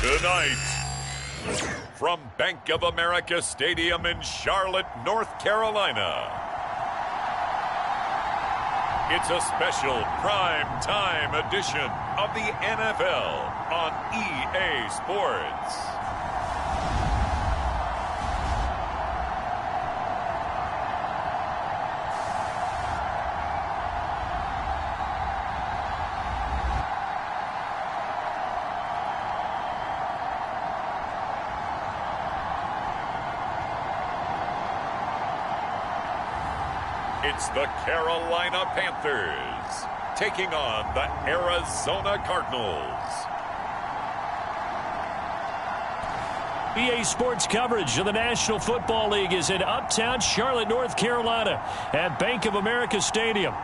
Tonight, from Bank of America Stadium in Charlotte, North Carolina, it's a special prime time edition of the NFL on EA Sports. It's the Carolina Panthers taking on the Arizona Cardinals. EA Sports coverage of the National Football League is in uptown Charlotte, North Carolina at Bank of America Stadium.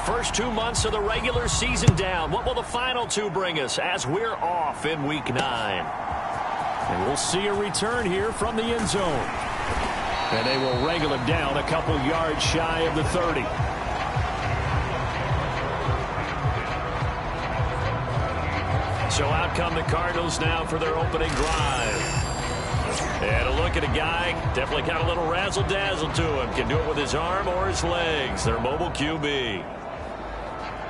First 2 months of the regular season down. What will the final two bring us as we're off in Week 9? And we'll see a return here from the end zone. And they will wrangle him down a couple yards shy of the 30. So out come the Cardinals now for their opening drive. And a look at a guy, definitely got a little razzle-dazzle to him. Can do it with his arm or his legs. Their mobile QB.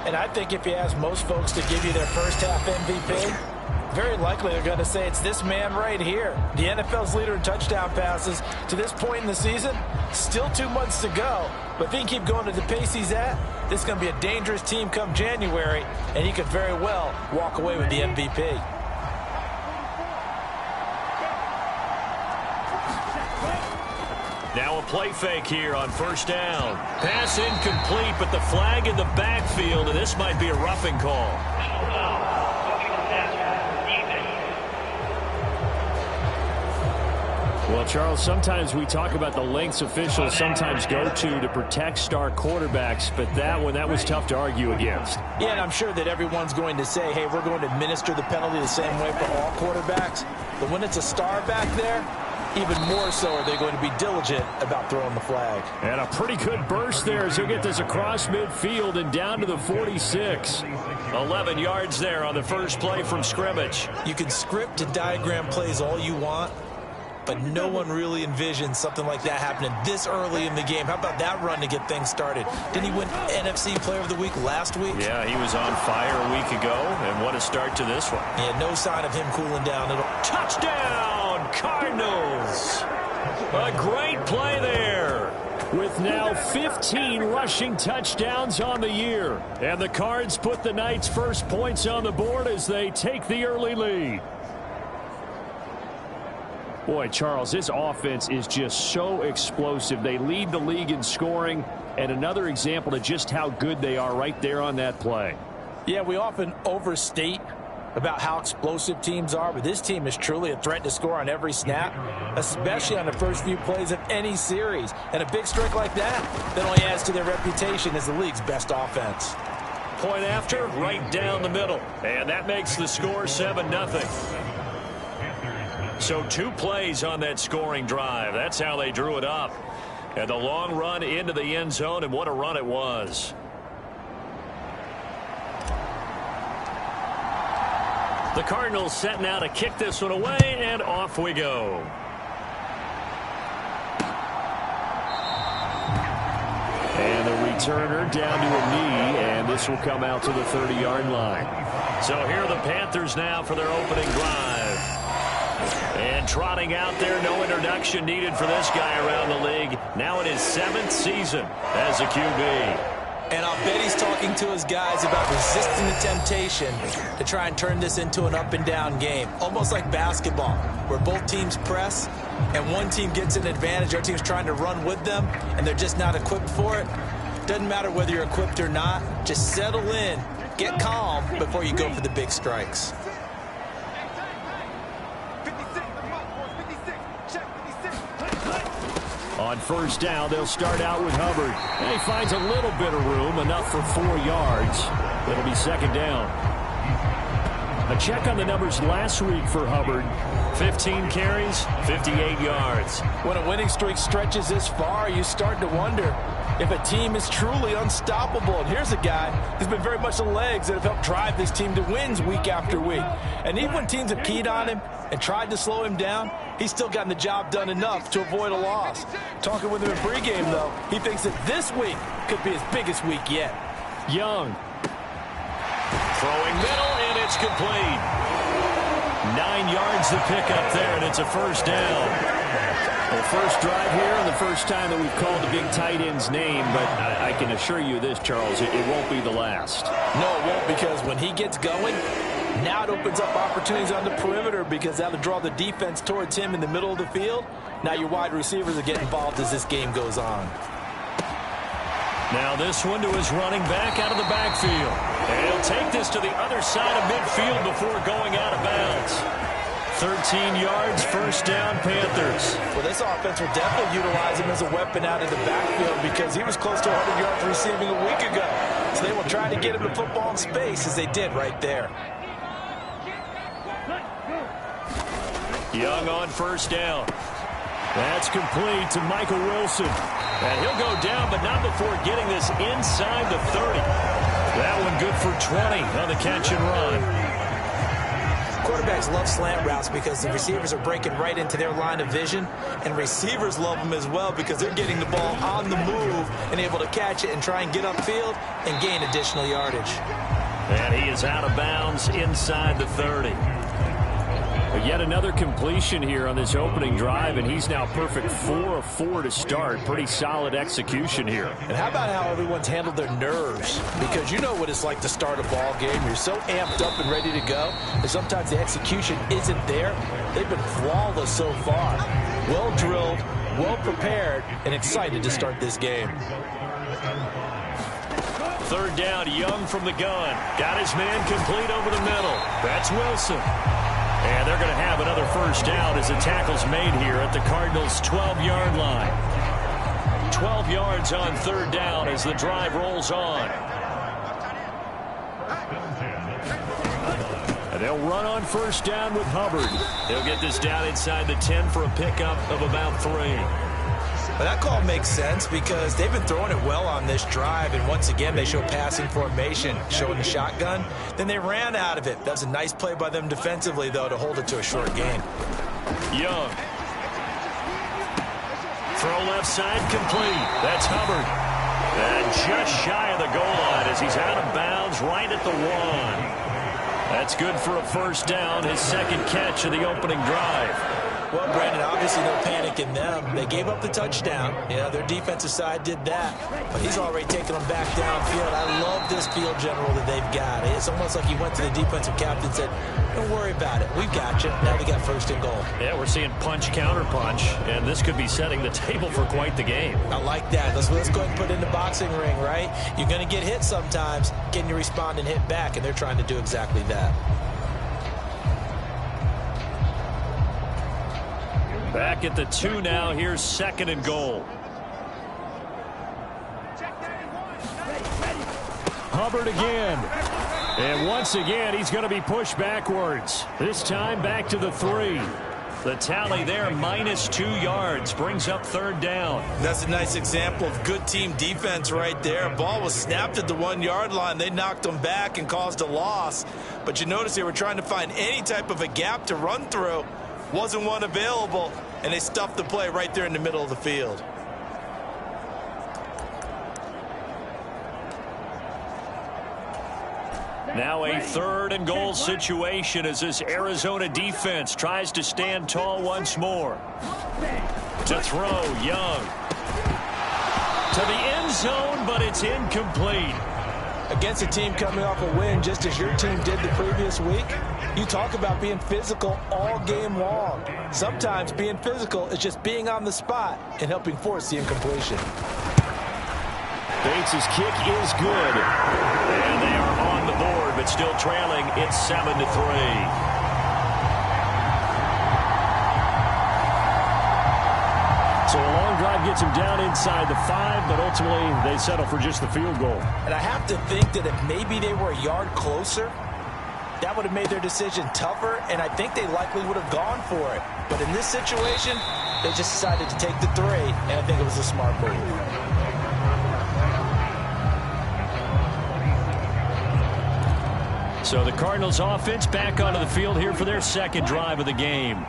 And I think if you ask most folks to give you their first half MVP, very likely they're going to say it's this man right here. The NFL's leader in touchdown passes to this point in the season. Still 2 months to go. But if he can keep going at the pace he's at, this is going to be a dangerous team come January, and he could very well walk away with the MVP. Now a play fake here on first down. Pass incomplete, but the flag in the backfield, and this might be a roughing call. Well, Charles, sometimes we talk about the lengths officials sometimes go to protect star quarterbacks, but that was tough to argue against. Yeah, and I'm sure that everyone's going to say, hey, we're going to administer the penalty the same way for all quarterbacks. But when it's a star back there, even more so are they going to be diligent about throwing the flag. And a pretty good burst there as he'll get this across midfield and down to the 46. 11 yards there on the first play from scrimmage. You can script and diagram plays all you want, but no one really envisions something like that happening this early in the game. How about that run to get things started? Didn't he win NFC Player of the Week last week? Yeah, he was on fire a week ago, and what a start to this one. Yeah, no sign of him cooling down at all. Touchdown, Cardinals! A great play there, with now 15 rushing touchdowns on the year. And the Cards put the Knights' first points on the board as they take the early lead. Boy, Charles, this offense is just so explosive. They lead the league in scoring, and another example of just how good they are right there on that play. Yeah, we often overstate about how explosive teams are, but this team is truly a threat to score on every snap, especially on the first few plays of any series. And a big streak like that only adds to their reputation as the league's best offense. Point after, right down the middle. And that makes the score 7-0. So 2 plays on that scoring drive. That's how they drew it up. And the long run into the end zone, and what a run it was. The Cardinals set now to kick this one away, and off we go. And the returner down to a knee, and this will come out to the 30-yard line. So here are the Panthers now for their opening drive. And trotting out there, no introduction needed for this guy around the league. Now in his 7th season as a QB. And I'll bet he's talking to his guys about resisting the temptation to try and turn this into an up-and-down game. Almost like basketball, where both teams press, and one team gets an advantage. Our team's trying to run with them, and they're just not equipped for it. Doesn't matter whether you're equipped or not. Just settle in, get calm before you go for the big strikes. On first down, they'll start out with Hubbard. And he finds a little bit of room, enough for 4 yards. It'll be second down. A check on the numbers last week for Hubbard. 15 carries, 58 yards. When a winning streak stretches this far, you start to wonder if a team is truly unstoppable. And here's a guy who's been very much the legs that have helped drive this team to wins week after week. And even when teams have keyed on him and tried to slow him down, he's still gotten the job done enough to avoid a loss. Talking with him in pregame, though, he thinks that this week could be his biggest week yet. Young. Throwing middle, and it's complete. 9 yards to pick up there, and it's a first down. Well, first drive here and the first time that we've called the big tight end's name, but I can assure you this, Charles, it won't be the last. No, it won't, because when he gets going, now it opens up opportunities on the perimeter because that'll draw the defense towards him in the middle of the field. Now your wide receivers will get involved as this game goes on. Now this one to his running back out of the backfield. And he'll take this to the other side of midfield before going out of bounds. 13 yards, first down, Panthers. Well, this offense will definitely utilize him as a weapon out of the backfield because he was close to 100 yards receiving a week ago. So they will try to get him the football in space as they did right there. Young on first down. That's complete to Michael Wilson. And he'll go down, but not before getting this inside the 30. That one good for 20 on the catch and run. Quarterbacks love slant routes because the receivers are breaking right into their line of vision, and receivers love them as well because they're getting the ball on the move and able to catch it and try and get upfield and gain additional yardage. And he is out of bounds inside the 30. But yet another completion here on this opening drive, and he's now perfect 4 of 4 to start. Pretty solid execution here. And how about how everyone's handled their nerves? Because you know what it's like to start a ball game. You're so amped up and ready to go, and sometimes the execution isn't there. They've been flawless so far. Well drilled, well prepared, and excited to start this game. Third down, Young from the gun. Got his man complete over the middle. That's Wilson. And they're going to have another first down as the tackle's made here at the Cardinals' 12-yard line. 12 yards on third down as the drive rolls on. And they'll run on first down with Hubbard. They'll get this down inside the 10 for a pickup of about 3. But that call makes sense because they've been throwing it well on this drive, and once again they show passing formation, showing the shotgun. Then they ran out of it. That was a nice play by them defensively, though, to hold it to a short gain. Young. Throw left side complete. That's Hubbard. And just shy of the goal line as he's out of bounds right at the 1. That's good for a first down, his second catch of the opening drive. Well, Brandon, obviously no panic in them. They gave up the touchdown. Yeah, their defensive side did that. But he's already taken them back downfield. I love this field general that they've got. It's almost like he went to the defensive captain and said, don't worry about it. We've got you. Now they got first and goal. Yeah, we're seeing punch, counter punch, and this could be setting the table for quite the game. I like that. Let's go ahead and put it in the boxing ring, right? You're going to get hit sometimes. Can you respond and hit back? And they're trying to do exactly that. Back at the 2 now. Here's second and goal. Hubbard again. And once again, he's going to be pushed backwards. This time back to the 3. The tally there, -2 yards, brings up third down. That's a nice example of good team defense right there. Ball was snapped at the 1-yard line. They knocked them back and caused a loss. But you notice they were trying to find any type of a gap to run through. Wasn't one available, and they stuffed the play right there in the middle of the field. Now a third and goal situation as this Arizona defense tries to stand tall once more. To throw, Young. To the end zone, but it's incomplete. Against a team coming off a win just as your team did the previous week, you talk about being physical all game long. Sometimes being physical is just being on the spot and helping force the incompletion. Bates' kick is good. And they are on the board, but still trailing. It's 7-3. So a long drive drive gets them down inside the 5, but ultimately they settle for just the field goal. And I have to think that if maybe they were a yard closer, that would have made their decision tougher, and I think they likely would have gone for it. But in this situation, they just decided to take the 3, and I think it was a smart move. So the Cardinals offense back onto the field here for their second drive of the game.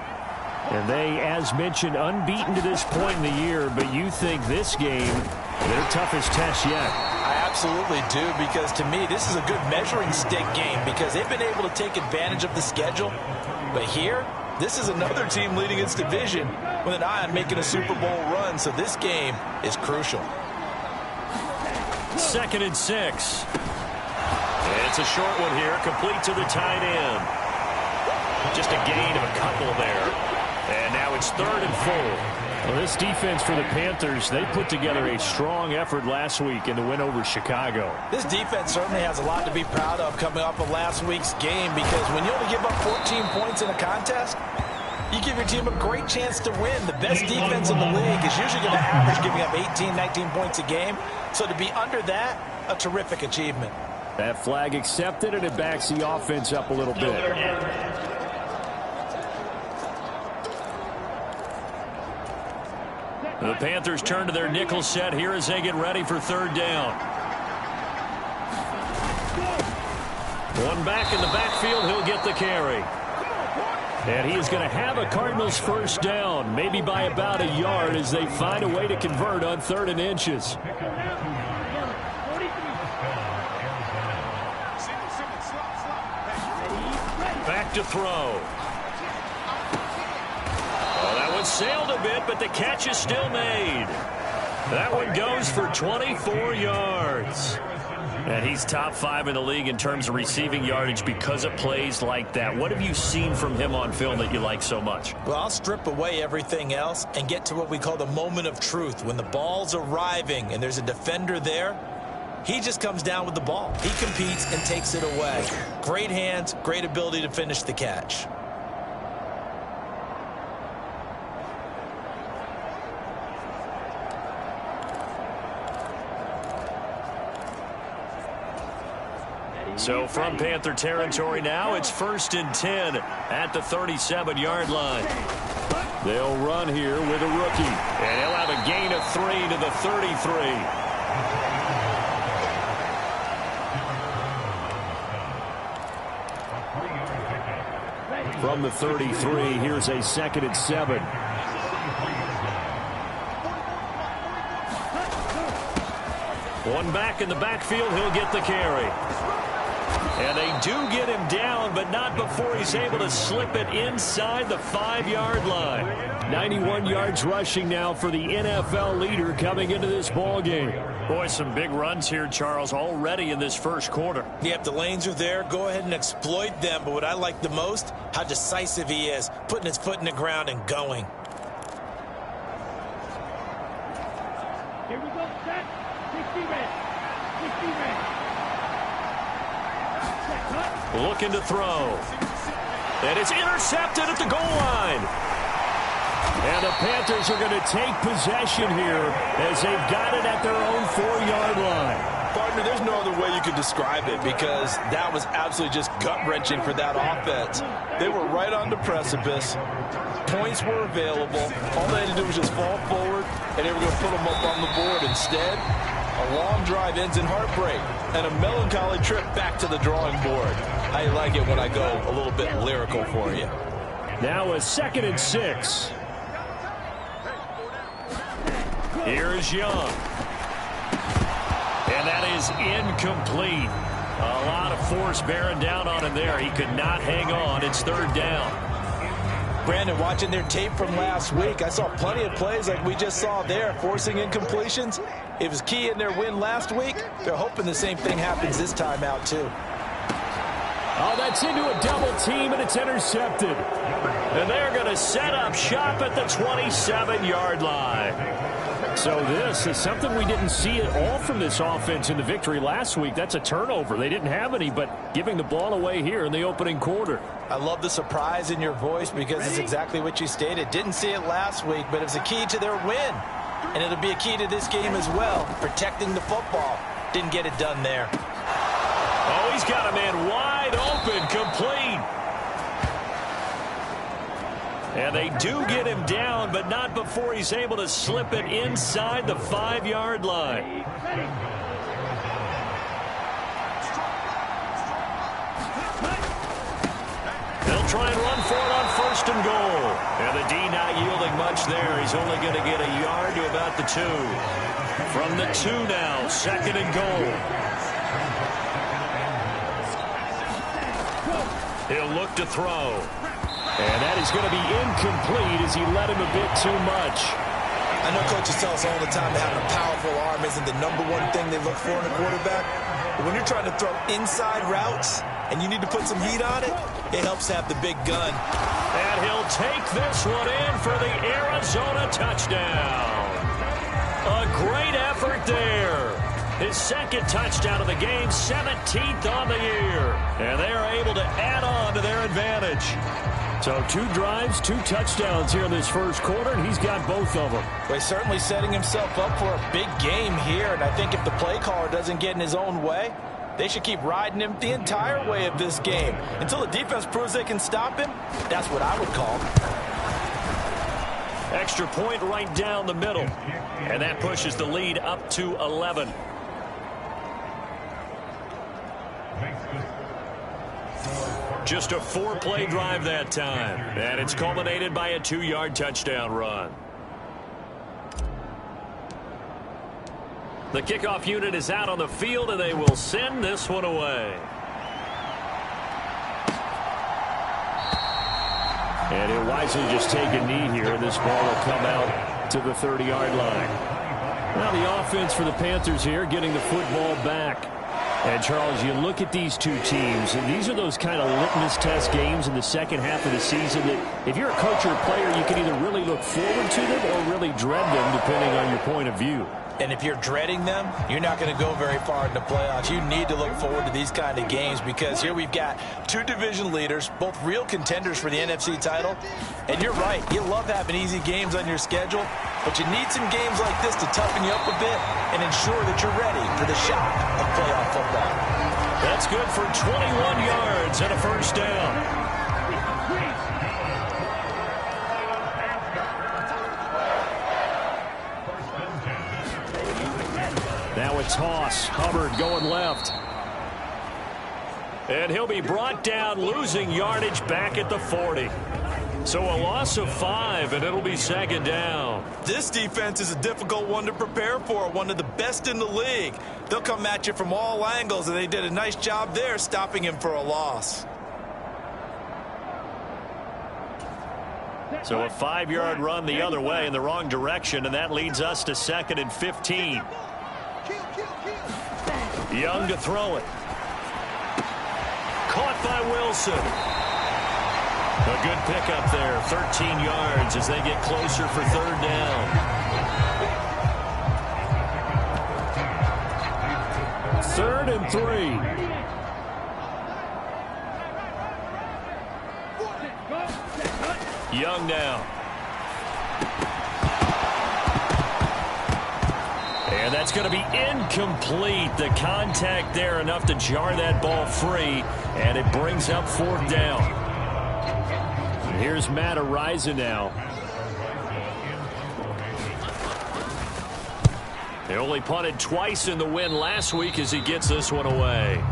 And they, as mentioned, unbeaten to this point in the year, but you think this game, their toughest test yet. I absolutely do, because to me, this is a good measuring stick game because they've been able to take advantage of the schedule. But here, this is another team leading its division with an eye on making a Super Bowl run, so this game is crucial. 2nd and 6. It's a short one here, complete to the tight end. Just a gain of a couple there. And now it's 3rd and 4. Well, this defense for the Panthers, they put together a strong effort last week in the win over Chicago. This defense certainly has a lot to be proud of coming off of last week's game, because when you only give up 14 points in a contest, you give your team a great chance to win. The best defense in the league is usually going to average giving up 18, 19 points a game. So to be under that, a terrific achievement. That flag accepted, and it backs the offense up a little bit. The Panthers turn to their nickel set here as they get ready for 3rd down. One back in the backfield, he'll get the carry. And he is going to have a Cardinals first down, maybe by about a yard as they find a way to convert on 3rd and inches. Back to throw. That one sailed a bit, but the catch is still made. That one goes for 24 yards. And he's top 5 in the league in terms of receiving yardage because of plays like that. What have you seen from him on film that you like so much? Well, I'll strip away everything else and get to what we call the moment of truth. When the ball's arriving and there's a defender there, he just comes down with the ball. He competes and takes it away. Great hands, great ability to finish the catch. So from Panther territory now, it's 1st and 10 at the 37-yard line. They'll run here with a rookie, and he'll have a gain of 3 to the 33. From the 33, here's a 2nd and 7. One back in the backfield, he'll get the carry. And they do get him down, but not before he's able to slip it inside the 5-yard line. 91 yards rushing now for the NFL leader coming into this ball game. Boy, some big runs here, Charles, already in this first quarter. Yep, the lanes are there. Go ahead and exploit them. But what I like the most, how decisive he is, putting his foot in the ground and going. Here we go, set. 60 red. 60 red. Looking to throw. And it's intercepted at the goal line. And the Panthers are going to take possession here as they've got it at their own 4-yard line. Partner, there's no other way you could describe it, because that was absolutely just gut-wrenching for that offense. They were right on the precipice. Points were available. All they had to do was just fall forward, and they were going to put them up on the board. Instead, a long drive ends in heartbreak and a melancholy trip back to the drawing board. How you like it when I go a little bit lyrical for you? Now a 2nd and 6. Here is Young. And that is incomplete. A lot of force bearing down on him there. He could not hang on. It's 3rd down. Brandon, watching their tape from last week, I saw plenty of plays like we just saw there, forcing incompletions. It was key in their win last week. They're hoping the same thing happens this time out, too. Oh, that's into a double team, and it's intercepted. And they're going to set up shop at the 27-yard line. So this is something we didn't see at all from this offense in the victory last week. That's a turnover. They didn't have any, but giving the ball away here in the opening quarter. I love the surprise in your voice because it's exactly what you stated. Didn't see it last week, but it was a key to their win. And it'll be a key to this game as well, protecting the football. Didn't get it done there. Oh, he's got a man wide open, complete. And they do get him down, but not before he's able to slip it inside the 5-yard line. They'll try and run for it on 1st and goal. And the D not yielding much there. He's only going to get a yard to about the 2. From the 2 now, 2nd and goal. He'll look to throw. And that is going to be incomplete as he led him a bit too much. I know coaches tell us all the time that having a powerful arm isn't the #1 thing they look for in a quarterback. But when you're trying to throw inside routes and you need to put some heat on it, it helps to have the big gun. And he'll take this one in for the Arizona touchdown. A great effort there. His 2nd touchdown of the game, 17th on the year. And they are able to add on to their advantage. So 2 drives, 2 touchdowns here in this 1st quarter, and he's got both of them. Well, he's certainly setting himself up for a big game here, and I think if the play caller doesn't get in his own way, they should keep riding him the entire way of this game. Until the defense proves they can stop him, that's what I would call. Extra point right down the middle. And that pushes the lead up to 11. Just a 4-play drive that time. And it's culminated by a 2-yard touchdown run. The kickoff unit is out on the field, and they will send this one away. And he'll wisely just take a knee here, and this ball will come out to the 30-yard line. Now the offense for the Panthers here getting the football back. And, Charles, you look at these two teams, and these are those kind of litmus test games in the second half of the season that if you're a coach or a player, you can either really look forward to them or really dread them, depending on your point of view. And if you're dreading them, you're not going to go very far in the playoffs. You need to look forward to these kind of games because here we've got 2 division leaders, both real contenders for the NFC title. And you're right, you love having easy games on your schedule, but you need some games like this to toughen you up a bit and ensure that you're ready for the shock of playoff football. That's good for 21 yards and a 1st down. Now a toss. Hubbard going left. And he'll be brought down, losing yardage back at the 40. So a loss of 5, and it'll be 2nd down. This defense is a difficult one to prepare for, one of the best in the league. They'll come at you from all angles, and they did a nice job there stopping him for a loss. So a 5-yard run the other way in the wrong direction, and that leads us to 2nd and 15. Young to throw it. Caught by Wilson. A good pickup there. 13 yards as they get closer for 3rd down. 3rd and 3. Young now. And that's going to be incomplete. The contact there enough to jar that ball free, and it brings up 4th down. And here's Matt Arizona now. They only punted twice in the win last week as he gets this one away.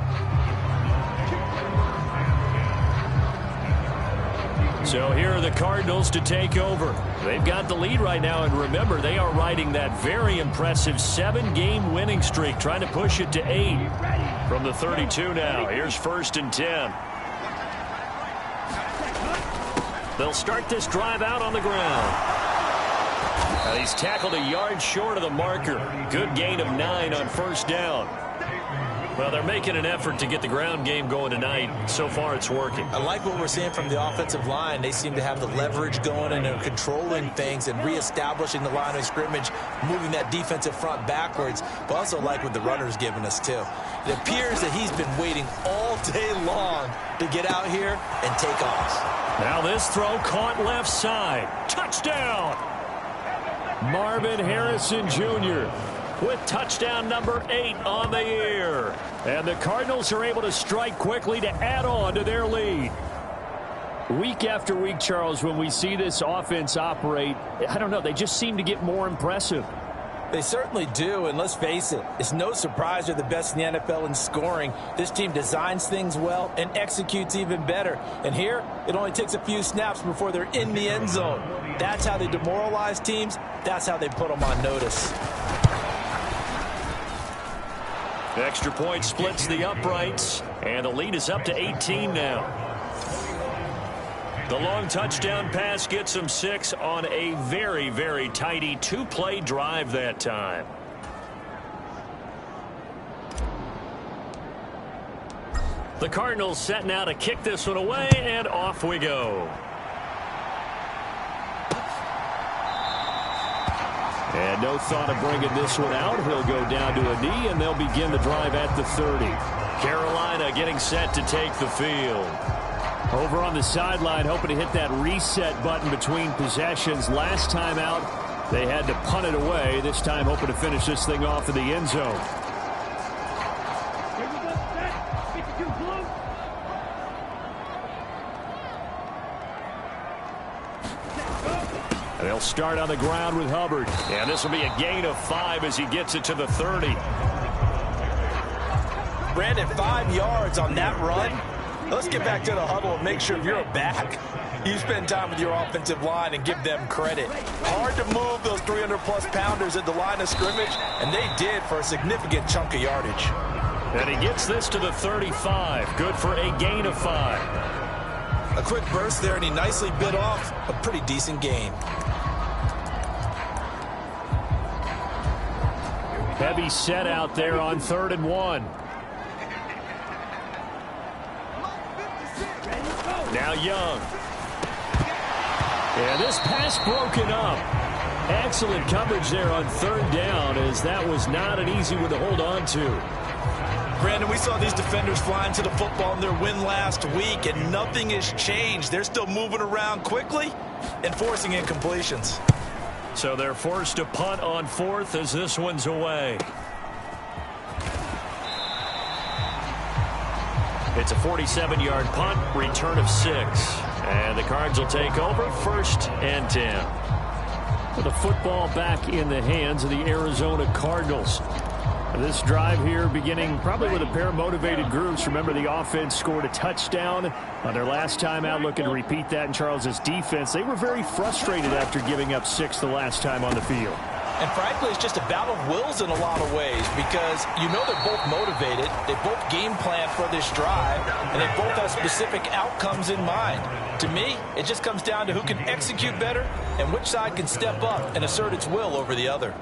So here are the Cardinals to take over. They've got the lead right now, and remember, they are riding that very impressive 7-game winning streak, trying to push it to 8 from the 32 now. Here's 1st and 10. They'll start this drive out on the ground. He's tackled a yard short of the marker. Good gain of 9 on 1st down. Well, they're making an effort to get the ground game going tonight. So far, it's working. I like what we're seeing from the offensive line. They seem to have the leverage going, and they're controlling things and reestablishing the line of scrimmage, moving that defensive front backwards. But also like what the runner's giving us, too. It appears that he's been waiting all day long to get out here and take off. Now this throw caught left side. Touchdown! Marvin Harrison Jr. with touchdown number 8 on the year. And the Cardinals are able to strike quickly to add on to their lead. Week after week, Charles, when we see this offense operate, I don't know, they just seem to get more impressive. They certainly do, and let's face it, it's no surprise they're the best in the NFL in scoring. This team designs things well and executes even better. And here, it only takes a few snaps before they're in the end zone. That's how they demoralize teams. That's how they put them on notice. The extra point splits the uprights, and the lead is up to 18 now. The long touchdown pass gets them 6 on a very, very tidy 2-play drive that time. The Cardinals set now to kick this one away, and off we go. And no thought of bringing this one out. He'll go down to a knee, and they'll begin the drive at the 30. Carolina getting set to take the field. Over on the sideline, hoping to hit that reset button between possessions. Last time out, they had to punt it away. This time, hoping to finish this thing off in the end zone. Here we go, set. 52 blue. And they'll start on the ground with Hubbard. And this will be a gain of 5 as he gets it to the 30. Brandon, 5 yards on that run. Let's get back to the huddle and make sure if you're a back, you spend time with your offensive line and give them credit. Hard to move those 300-plus pounders at the line of scrimmage, and they did for a significant chunk of yardage. And he gets this to the 35. Good for a gain of 5. A quick burst there, and he nicely bit off a pretty decent gain. Heavy set out there on 3rd and 1. Now Young. And this pass broken up. Excellent coverage there on 3rd down, as that was not an easy one to hold on to. Brandon, we saw these defenders flying to the football in their win last week, and nothing has changed. They're still moving around quickly and forcing incompletions. So they're forced to punt on 4th as this one's away. It's a 47-yard punt, return of 6. And the Cards will take over 1st and 10. With the football back in the hands of the Arizona Cardinals. This drive here beginning probably with a pair of motivated groups. Remember, the offense scored a touchdown on their last time out, looking to repeat that in Charles's defense. They were very frustrated after giving up 6 the last time on the field. And frankly, it's just a battle of wills in a lot of ways, because you know they're both motivated, they both game plan for this drive, and they both have specific outcomes in mind. To me, it just comes down to who can execute better and which side can step up and assert its will over the other.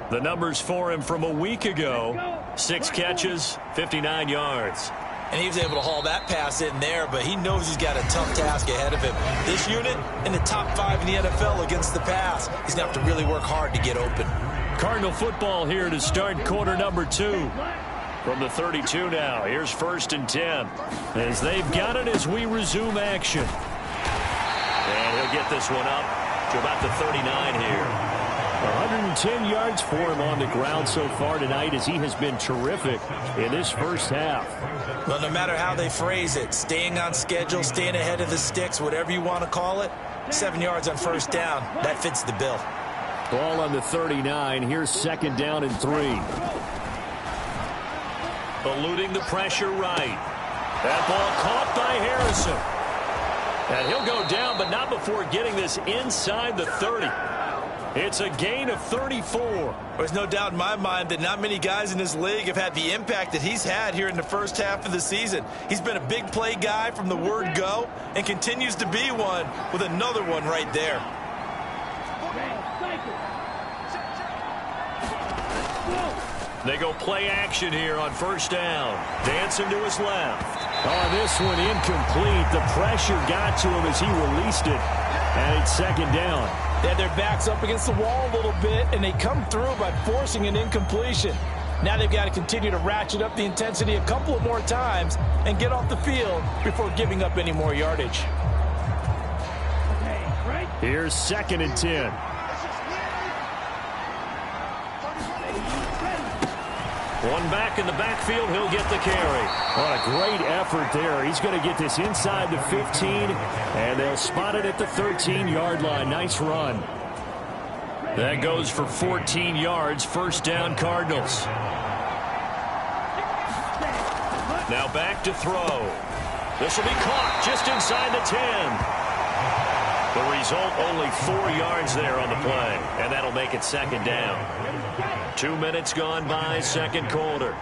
The numbers for him from a week ago: 6 catches, 59 yards. And he was able to haul that pass in there, but he knows he's got a tough task ahead of him. This unit in the top 5 in the NFL against the pass. He's going to have to really work hard to get open. Cardinal football here to start quarter number 2. From the 32 now, here's 1st and 10. As they've got it as we resume action. And he'll get this one up to about the 39 here. 110 yards for him on the ground so far tonight, as he has been terrific in this first half. Well, no matter how they phrase it, staying on schedule, staying ahead of the sticks, whatever you want to call it, 7 yards on 1st down, that fits the bill. Ball on the 39. Here's 2nd down and 3. Eluding the pressure right. That ball caught by Harrison. And he'll go down, but not before getting this inside the 30. It's a gain of 34. There's no doubt in my mind that not many guys in this league have had the impact that he's had here in the first half of the season. He's been a big play guy from the word go and continues to be one with another one right there. They go play action here on 1st down. Dancing to his left. Oh, this one incomplete. The pressure got to him as he released it. And it's 2nd down. They had their backs up against the wall a little bit, and they come through by forcing an incompletion. Now they've got to continue to ratchet up the intensity a couple of more times and get off the field before giving up any more yardage. Here's 2nd and 10. One back in the backfield, he'll get the carry. What a great effort there. He's going to get this inside the 15, and they'll spot it at the 13-yard line. Nice run. That goes for 14 yards. First down, Cardinals. Now back to throw. This will be caught just inside the 10. The result, only 4 yards there on the play, and that'll make it second down. 2 minutes gone by, second quarter.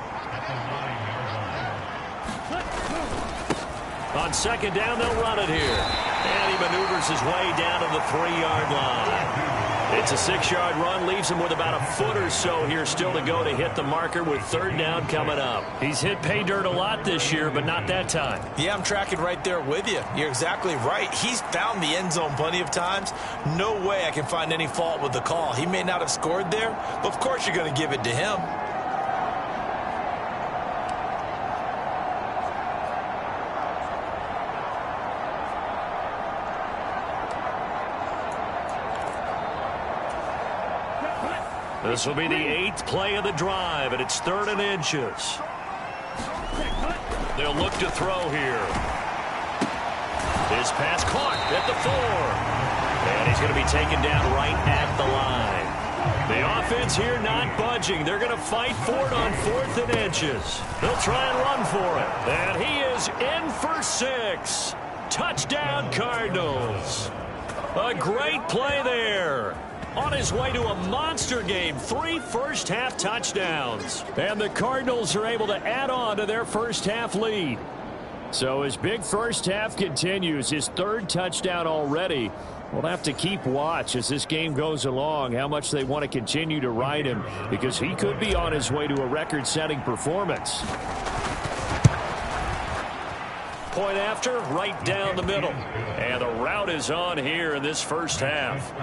On second down, they'll run it here. And he maneuvers his way down to the 3-yard line. It's a 6-yard run, leaves him with about a foot or so here still to go to hit the marker with third down coming up. He's hit pay dirt a lot this year, but not that time. Yeah, I'm tracking right there with you. You're exactly right. He's found the end zone plenty of times. No way I can find any fault with the call. He may not have scored there, but of course you're going to give it to him. This will be the 8th play of the drive, and it's 3rd and inches. They'll look to throw here. His pass caught at the 4. And he's going to be taken down right at the line. The offense here not budging. They're going to fight for it on 4th and inches. They'll try and run for it. And he is in for 6. Touchdown, Cardinals. A great play there. On his way to a monster game, 3 first-half touchdowns. And the Cardinals are able to add on to their first-half lead. So his big first half continues, his 3rd touchdown already. We'll have to keep watch as this game goes along, how much they want to continue to ride him, because he could be on his way to a record-setting performance. Point after, right down the middle. And the route is on here in this first half.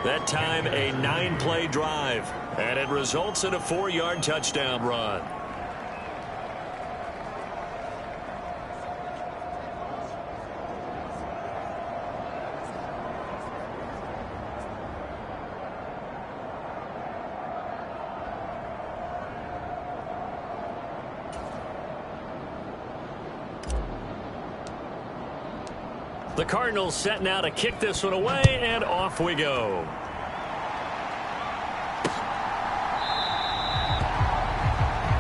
That time a 9-play drive, and it results in a 4-yard touchdown run. The Cardinals set now to kick this one away, and off we go.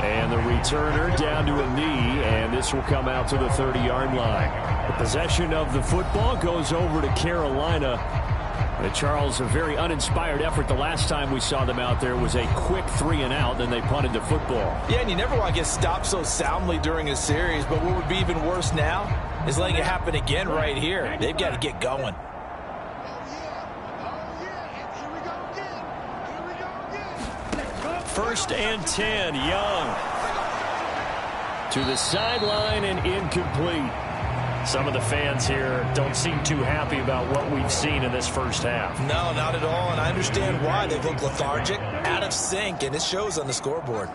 And the returner down to a knee, and this will come out to the 30-yard line. The possession of the football goes over to Carolina. And Charles, a very uninspired effort the last time we saw them out there was a quick 3-and-out, then they punted the football. Yeah, and you never want to get stopped so soundly during a series, but what would be even worse now is letting it happen again right here. They've got to get going. First and 10, Young. To the sideline and incomplete. Some of the fans here don't seem too happy about what we've seen in this first half. No, not at all, and I understand why. They look lethargic, out of sync, and it shows on the scoreboard.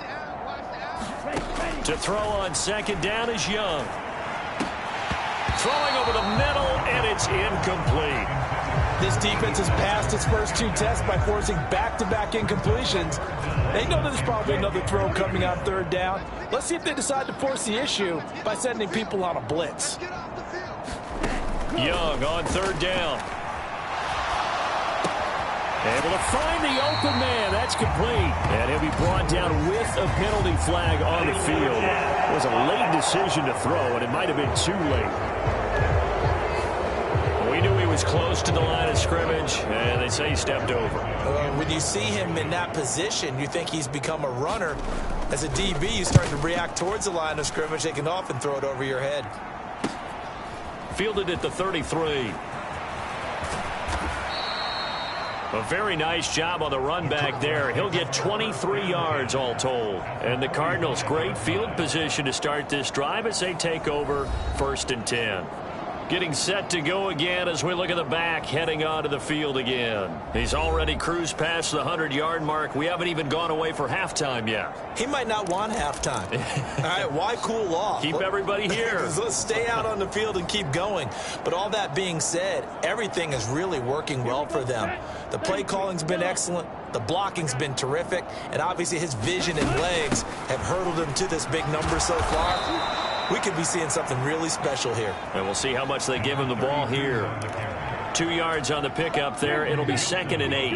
To throw on second down is Young. Throwing over the middle, and it's incomplete. This defense has passed its first 2 tests by forcing back-to-back incompletions. They know there's probably another throw coming on 3rd down. Let's see if they decide to force the issue by sending people on a blitz. Young on 3rd down. Able to find the open man. That's complete. And he'll be brought down with a penalty flag on the field. It was a late decision to throw, and it might have been too late. We knew he was close to the line of scrimmage, and they say he stepped over. When you see him in that position, you think he's become a runner. As a DB, you start to react towards the line of scrimmage. They can often throw it over your head. Fielded at the 33. A very nice job on the run back there. He'll get 23 yards all told. And the Cardinals, great field position to start this drive as they take over 1st and 10. Getting set to go again as we look at the back heading onto the field again. He's already cruised past the 100-yard mark. We haven't even gone away for halftime yet. He might not want halftime. All right, why cool off? Keep everybody here. Let's stay out on the field and keep going. But all that being said, everything is really working well for them. The play calling's been excellent. The blocking's been terrific. And obviously his vision and legs have hurdled him to this big number so far. We could be seeing something really special here. And we'll see how much they give him the ball here. 2 yards on the pickup there. It'll be 2nd and 8.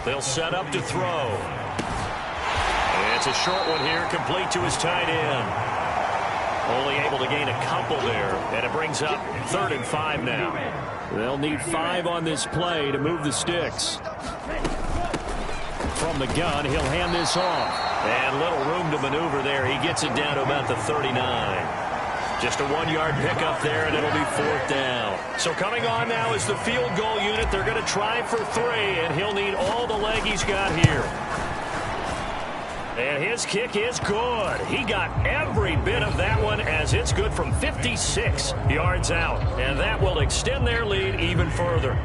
They'll set up to throw. And it's a short one here, complete to his tight end. Only able to gain a couple there, and it brings up 3rd and 5 now. They'll need 5 on this play to move the sticks. From the gun, he'll hand this off. And little room to maneuver there. He gets it down to about the 39. Just a 1-yard pickup there, and it'll be 4th down. So coming on now is the field goal unit. They're going to try for 3, and he'll need all the leg he's got here. And his kick is good. He got every bit of that one as it's good from 56 yards out. And that will extend their lead even further.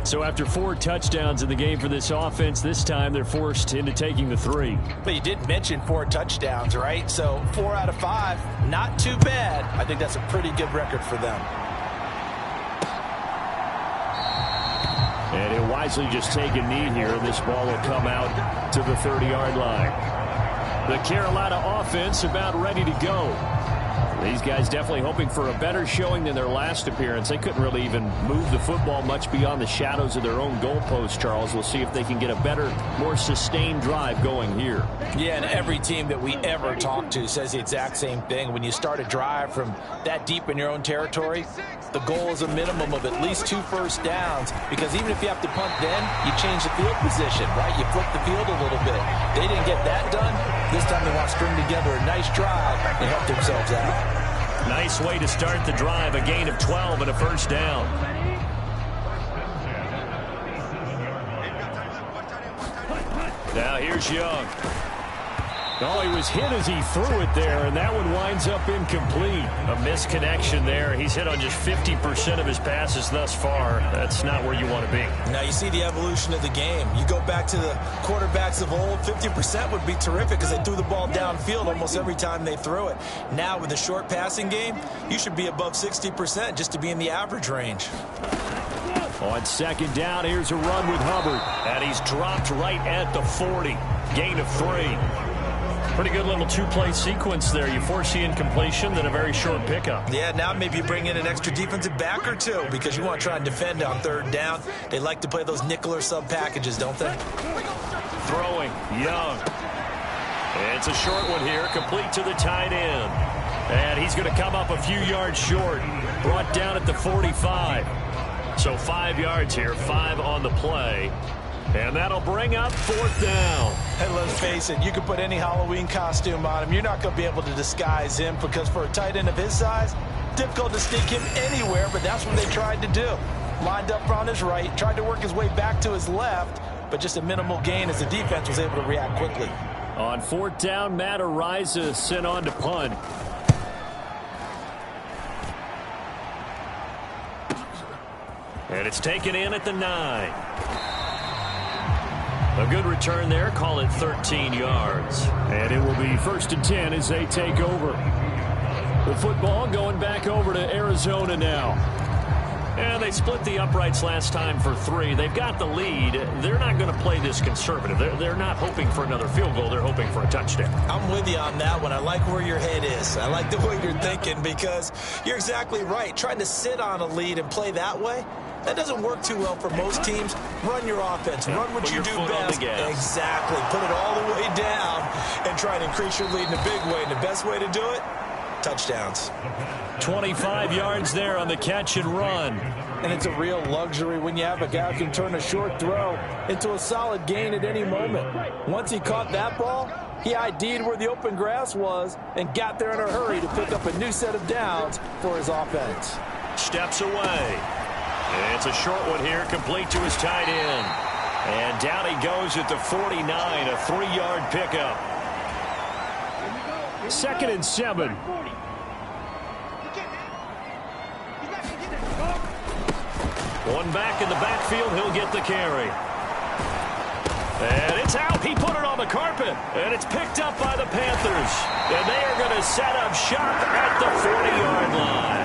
So after 4 touchdowns in the game for this offense, this time they're forced into taking the 3. But you did mention 4 touchdowns, right? So 4 out of 5, not too bad. I think that's a pretty good record for them. And he'll wisely just take a knee here. This ball will come out to the 30-yard line. The Carolina offense about ready to go. These guys definitely hoping for a better showing than their last appearance. They couldn't really even move the football much beyond the shadows of their own goalpost, Charles. We'll see if they can get a better, more sustained drive going here. Yeah, and every team that we ever talk to says the exact same thing. When you start a drive from that deep in your own territory, the goal is a minimum of at least 2 first downs, because even if you have to punt then, you change the field position, right? You flip the field a little bit. They didn't get that done. This time they want to string together a nice drive and help themselves out. Nice way to start the drive, a gain of 12 and a first down. Now here's Young. Oh, he was hit as he threw it there, and that one winds up incomplete. A misconnection there. He's hit on just 50% of his passes thus far. That's not where you want to be. Now you see the evolution of the game. You go back to the quarterbacks of old, 50% would be terrific because they threw the ball downfield almost every time they threw it. Now with the short passing game, you should be above 60% just to be in the average range. On 2nd down, here's a run with Hubbard. And he's dropped right at the 40. Gain of 3. Pretty good little 2-play sequence there. You force the incompletion, then a very short pickup. Yeah, now maybe you bring in an extra defensive back or 2 because you want to try and defend on 3rd down. They like to play those nickel or sub packages, don't they? Throwing, Young. It's a short one here, complete to the tight end. And he's going to come up a few yards short. Brought down at the 45. So 5 yards here, 5 on the play. And that'll bring up 4th down. And let's face it, you can put any Halloween costume on him. You're not going to be able to disguise him because for a tight end of his size, difficult to sneak him anywhere, but that's what they tried to do. Lined up on his right, tried to work his way back to his left, but just a minimal gain as the defense was able to react quickly. On 4th down, Matt Ariza sent on to punt. And it's taken in at the 9. A good return there. Call it 13 yards. And it will be 1st and 10 as they take over. The football going back over to Arizona now. And they split the uprights last time for 3. They've got the lead. They're not going to play this conservative. They're not hoping for another field goal. They're hoping for a touchdown. I'm with you on that one. I like where your head is. I like the way you're thinking because you're exactly right. Trying to sit on a lead and play that way, that doesn't work too well for most teams. Run your offense. Run what you do best. Exactly. Put it all the way down and try and increase your lead in a big way. And the best way to do it, touchdowns. 25 yards there on the catch and run. And it's a real luxury when you have a guy who can turn a short throw into a solid gain at any moment. Once he caught that ball, he ID'd where the open grass was and got there in a hurry to pick up a new set of downs for his offense. Steps away. It's a short one here, complete to his tight end. And down he goes at the 49, a 3-yard pickup. 2nd and 7. One back in the backfield. He'll get the carry. And it's out. He put it on the carpet. And it's picked up by the Panthers. And they are going to set up shop at the 40-yard line.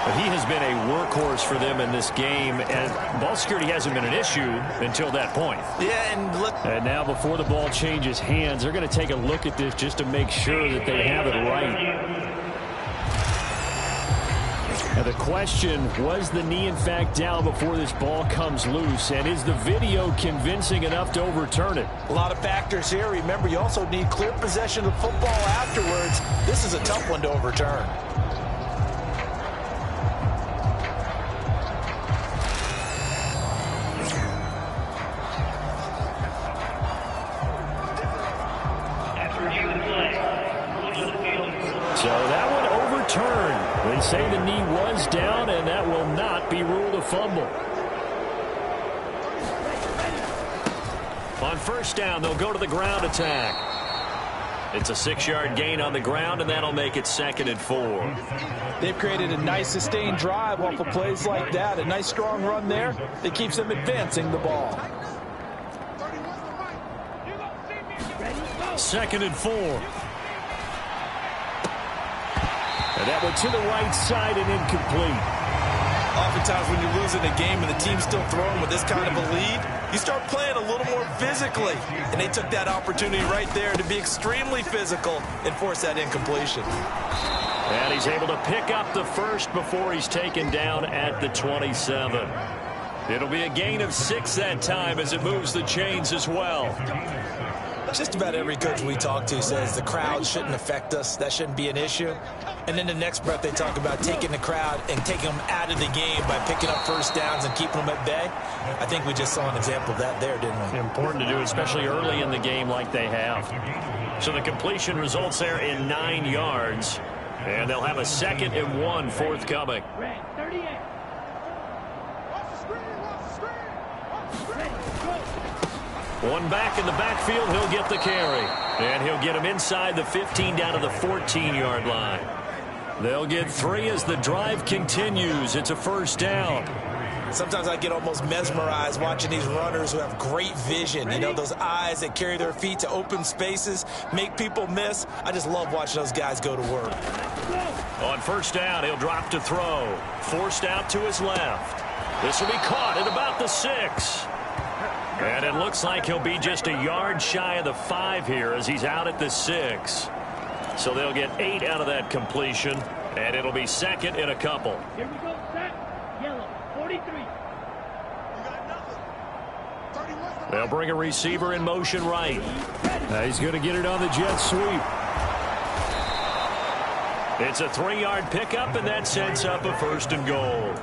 But he has been a workhorse for them in this game, and ball security hasn't been an issue until that point. Yeah, and now before the ball changes hands, they're going to take a look at this just to make sure that they have it right. And the question, was the knee in fact down before this ball comes loose? And is the video convincing enough to overturn it? A lot of factors here. Remember, you also need clear possession of football afterwards. This is a tough one to overturn. So that one overturned. They say the knee was down, and that will not be ruled a fumble. On 1st down, they'll go to the ground attack. It's a 6-yard gain on the ground, and that'll make it 2nd and 4. They've created a nice sustained drive off of plays like that. A nice strong run there that keeps them advancing the ball. 2nd and 4. And that went to the right side and incomplete. Oftentimes when you're losing a game and the team's still throwing with this kind of a lead, you start playing a little more physically. And they took that opportunity right there to be extremely physical and force that incompletion. And he's able to pick up the first before he's taken down at the 27. It'll be a gain of 6 that time as it moves the chains as well. Just about every coach we talk to says the crowd shouldn't affect us. That shouldn't be an issue. And then the next breath they talk about taking the crowd and taking them out of the game by picking up 1st downs and keeping them at bay. I think we just saw an example of that there, didn't we? Important to do, especially early in the game like they have. So the completion results there in 9 yards. And they'll have a 2nd and 1 forthcoming. One back in the backfield, he'll get the carry. And he'll get him inside the 15 down to the 14-yard line. They'll get 3 as the drive continues. It's a 1st down. Sometimes I get almost mesmerized watching these runners who have great vision. You know, those eyes that carry their feet to open spaces, make people miss. I just love watching those guys go to work. On 1st down, he'll drop to throw. Forced out to his left. This will be caught at about the 6. And it looks like he'll be just a yard shy of the 5 here as he's out at the 6. So they'll get 8 out of that completion, and it'll be 2nd and a couple. Here we go, set. Yellow, 43. They'll bring a receiver in motion right. He's going to get it on the jet sweep. It's a 3-yard pickup, and that sets up a 1st and goal.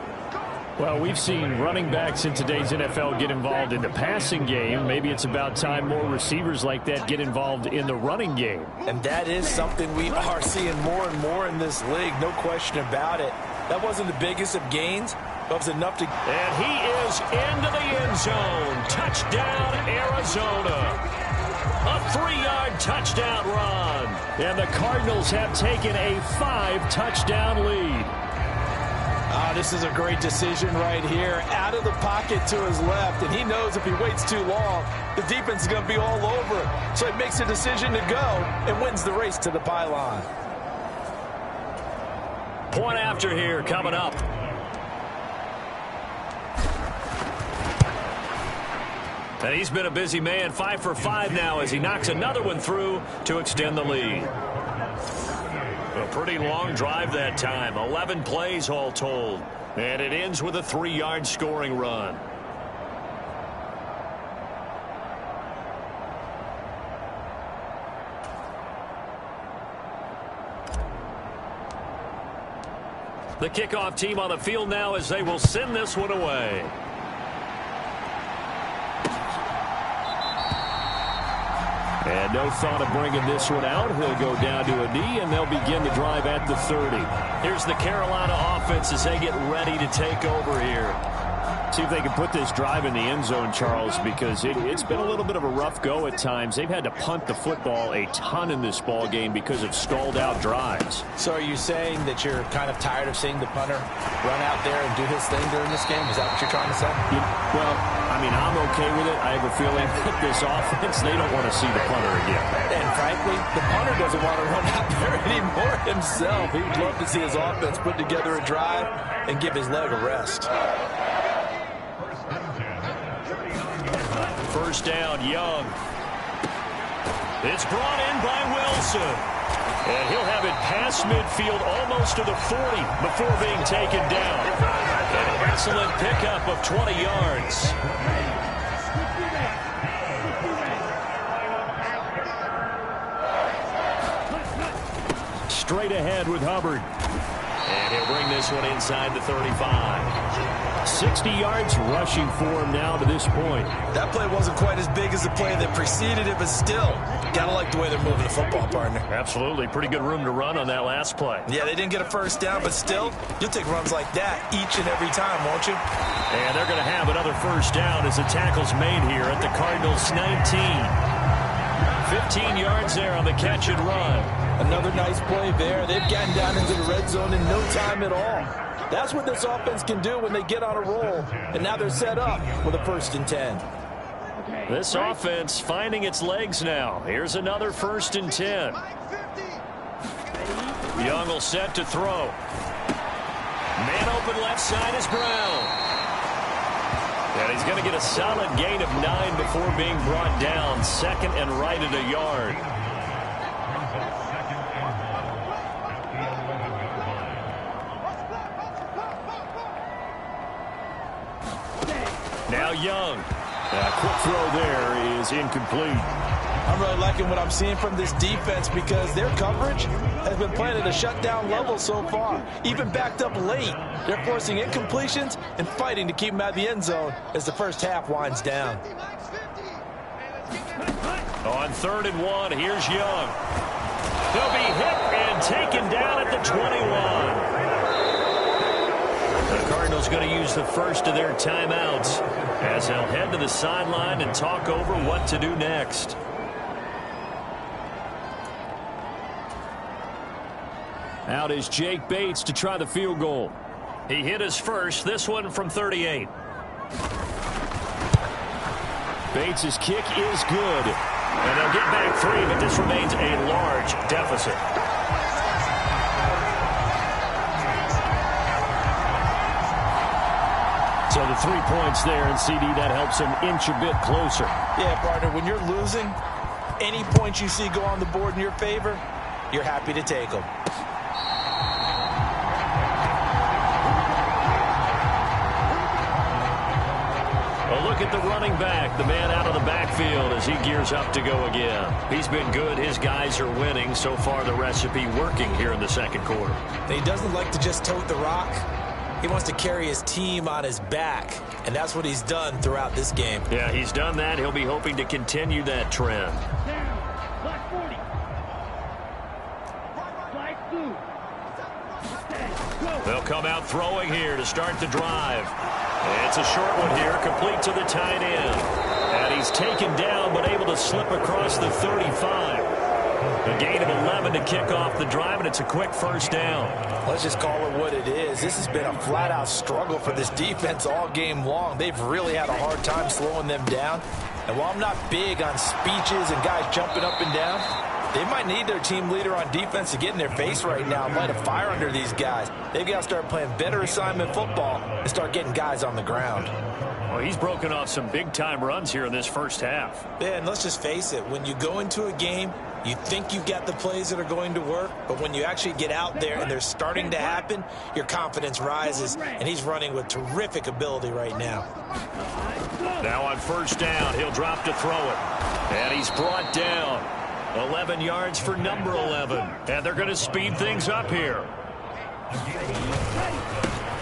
Well, we've seen running backs in today's NFL get involved in the passing game. Maybe it's about time more receivers like that get involved in the running game. And that is something we are seeing more and more in this league, no question about it. That wasn't the biggest of gains, but it was enough to... And he is into the end zone. Touchdown, Arizona. A 3-yard touchdown run. And the Cardinals have taken a 5-touchdown lead. Oh, this is a great decision right here. Out of the pocket to his left, and he knows if he waits too long, the defense is going to be all over it. So he makes a decision to go and wins the race to the pylon. Point after here coming up. And he's been a busy man, 5 for 5 now as he knocks another one through to extend the lead. A pretty long drive that time, 11 plays all told. And it ends with a 3-yard scoring run. The kickoff team on the field now as they will send this one away. And no thought of bringing this one out. He'll go down to a knee, and they'll begin the drive at the 30. Here's the Carolina offense as they get ready to take over here. See if they can put this drive in the end zone, Charles, because it's been a little bit of a rough go at times. They've had to punt the football a ton in this ball game because of stalled-out drives. So are you saying that you're kind of tired of seeing the punter run out there and do his thing during this game? Is that what you're trying to say? Well, I mean, I'm okay with it. I have a feeling that this offense, they don't want to see the punter again. And frankly, the punter doesn't want to run out there anymore himself. He'd love to see his offense put together a drive and give his leg a rest. First down, Young. It's brought in by Wilson. And he'll have it past midfield almost to the 40 before being taken down. An excellent pickup of 20 yards. Straight ahead with Hubbard. And he'll bring this one inside the 35. 60 yards rushing for him now to this point. That play wasn't quite as big as the play that preceded it, but still, gotta like the way they're moving the football, partner. Absolutely. Pretty good room to run on that last play. Yeah, they didn't get a first down, but still, you'll take runs like that each and every time, won't you? And they're going to have another first down as the tackle's made here at the Cardinals' 19. 15 yards there on the catch and run. Another nice play there. They've gotten down into the red zone in no time at all. That's what this offense can do when they get on a roll. And now they're set up with a 1st and 10. This offense finding its legs now. Here's another 1st and 10. Young will set to throw. Man open left side is Brown. And he's going to get a solid gain of 9 before being brought down. 2nd and right at a yard. Now Young. Quick throw there is incomplete. I'm really liking what I'm seeing from this defense because their coverage has been playing at a shutdown level so far. Even backed up late, they're forcing incompletions and fighting to keep them out of the end zone as the first half winds down. On 3rd and 1, here's Young. He'll be hit and taken down at the 21. The Cardinals going to use the first of their timeouts as they'll head to the sideline and talk over what to do next. Out is Jake Bates to try the field goal. He hit his first, this one from 38. Bates' kick is good. And they'll get back 3, but this remains a large deficit. So the 3 points there, and CD, that helps them inch a bit closer. Yeah, partner, when you're losing, any points you see go on the board in your favor, you're happy to take them. A look at the running back, the man out of the backfield as he gears up to go again. He's been good. His guys are winning. So far, the recipe working here in the 2nd quarter. He doesn't like to just tote the rock. He wants to carry his team on his back, and that's what he's done throughout this game. Yeah, he's done that. He'll be hoping to continue that trend. Block 40. Flag 2. They'll come out throwing here to start the drive. It's a short one here, complete to the tight end. And he's taken down, but able to slip across the 35. A gain of 11 to kick off the drive, and it's a quick first down. Let's just call it what it is. This has been a flat-out struggle for this defense all game long. They've really had a hard time slowing them down. And while I'm not big on speeches and guys jumping up and down, they might need their team leader on defense to get in their face right now and light a fire under these guys. They've got to start playing better assignment football and start getting guys on the ground. Well, he's broken off some big-time runs here in this first half. Yeah, and let's just face it. When you go into a game, you think you've got the plays that are going to work, but when you actually get out there and they're starting to happen, your confidence rises, and he's running with terrific ability right now. Now on first down, he'll drop to throw it. And he's brought down. 11 yards for number 11. And they're going to speed things up here.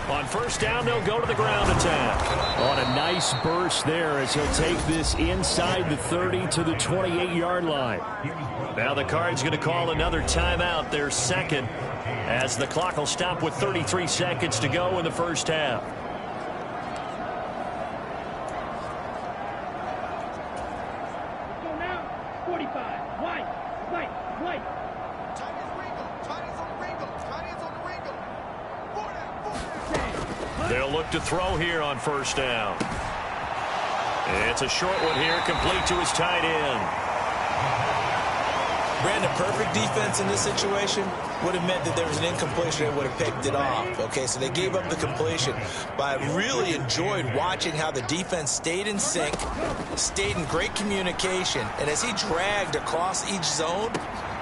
On first down, they'll go to the ground attack. On a nice burst there as he'll take this inside the 30 to the 28-yard line. Now the Cards going to call another timeout, their 2nd, as the clock will stop with 33 seconds to go in the first half. 45. White. White. They'll look to throw here on first down. It's a short one here, complete to his tight end. Brandon, perfect defense in this situation would have meant that there was an incompletion and would have picked it off. Okay, so they gave up the completion. But I really enjoyed watching how the defense stayed in sync, stayed in great communication, and as he dragged across each zone,